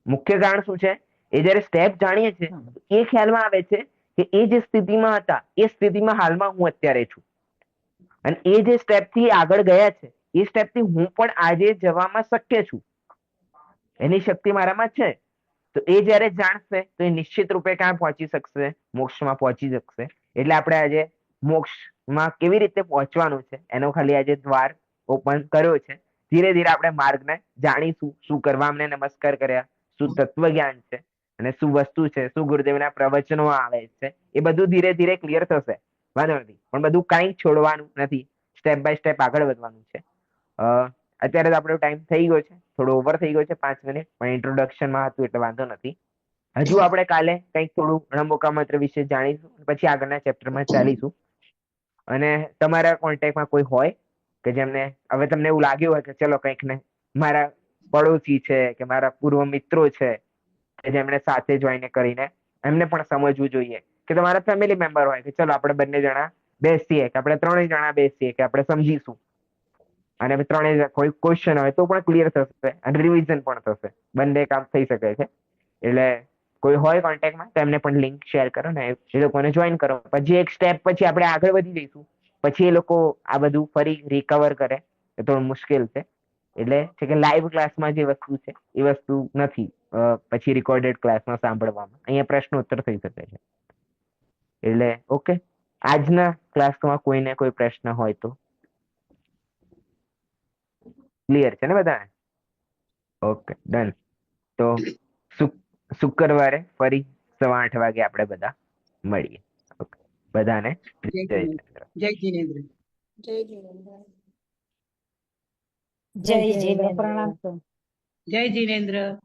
મુખ્ય કારણ શું છે? એ જયારે સ્ટેપ જાણીએ છીએ એ ખ્યાલમાં આવે છે કે એ જે સ્થિતિમાં હતા એ સ્થિતિમાં હાલમાં હું અત્યારે છું. અને એ જે સ્ટેપ થી આગળ ગયા છે એ સ્ટેપ થી હું પણ આજે જવામાં શક્ય છું. એની શક્તિ મારામાં છે. તો એ જયારે જાણશે તો એ નિશ્ચિત રૂપે ક્યાં પહોંચી શકશે? મોક્ષમાં પહોંચી શકશે. એટલે આપણે આજે મોક્ષમાં કેવી રીતે પહોંચવાનું છે એનો ખાલી આજે દ્વાર ઓપન કર્યો છે. ધીરે ધીરે આપણે માર્ગને જાણીશું. શું કરવા અમને નમસ્કાર કર્યા, શું તત્વ જ્ઞાન છે, અને શું વસ્તુ છે, શું ગુરુદેવના પ્રવચનો આવે છે, એ બધું ધીરે ધીરે ક્લિયર થશે. વાંધો નથી, પણ બધું કઈ છોડવાનું નથી. સ્ટેપ બાય સ્ટેપ આગળ વધવાનું છે. અત્યારે તો આપણો ટાઈમ થઈ ગયો છે, થોડો ઓવર થઈ ગયો છે 5 મિનિટ, પણ ઇન્ટ્રોડક્શનમાં હતું એટલે વાંધો નથી. હજુ આપણે કાલે કંઈક થોડું રણમોકા મંત્ર વિશે જાણીશું, પછી આગળના ચેપ્ટરમાં ચાલીશું. અને તમારા કોન્ટેક્ટમાં કોઈ હોય કે જેમને હવે તમને એવું લાગ્યું હોય કે ચલો કંઈક ને મારા પડોશી છે કે મારા પૂર્વ મિત્રો છે કે જેમણે સાથે જોઈને કરીને એમને પણ સમજવું જોઈએ, કે તમારા ફેમિલી મેમ્બર હોય કે ચલો આપણે બંને જણા બેસીએ, કે આપણે 3 જણા બેસીએ, કે આપણે સમજીશું. અને 3 કોઈ ક્વેશ્ચન હોય તો પણ ક્લિયર થશે અને રિવિઝન પણ થશે. બંને કામ થઈ શકે છે. એટલે કોઈ હોય કોન્ટેક્ટમાં તો એમને પણ લિંક શેર કરો ને એ લોકોને જોઈન કરો. પછી એક સ્ટેપ પછી આપણે આગળ વધી જઈશું. પછી એ લોકો આ બધું ફરી રિકવર કરે એ થોડું મુશ્કેલ છે. એટલે છે કે લાઈવ ક્લાસમાં જે વસ્તુ છે એ વસ્તુ નથી પછી રેકોર્ડેડ ક્લાસમાં સાંભળવામાં. અહીંયા પ્રશ્નોત્તર થઈ શકે છે. એટલે ઓકે, આજના ક્લાસમાં કોઈને કોઈ પ્રશ્ન હોય તો ક્લિયર છે ને બધાને? Okay done. તો શુક્રવારે ફરી 8:15 વાગે આપણે બધા મળીએ. ઓકે, બધાને જય જય જિનેન્દ્ર. ચંદ્ર. જય જિનેન્દ્ર. જય જીવનભાઈ. જય જીનેન્દ્ર. પ્રણામ સર. જય જીનેન્દ્ર.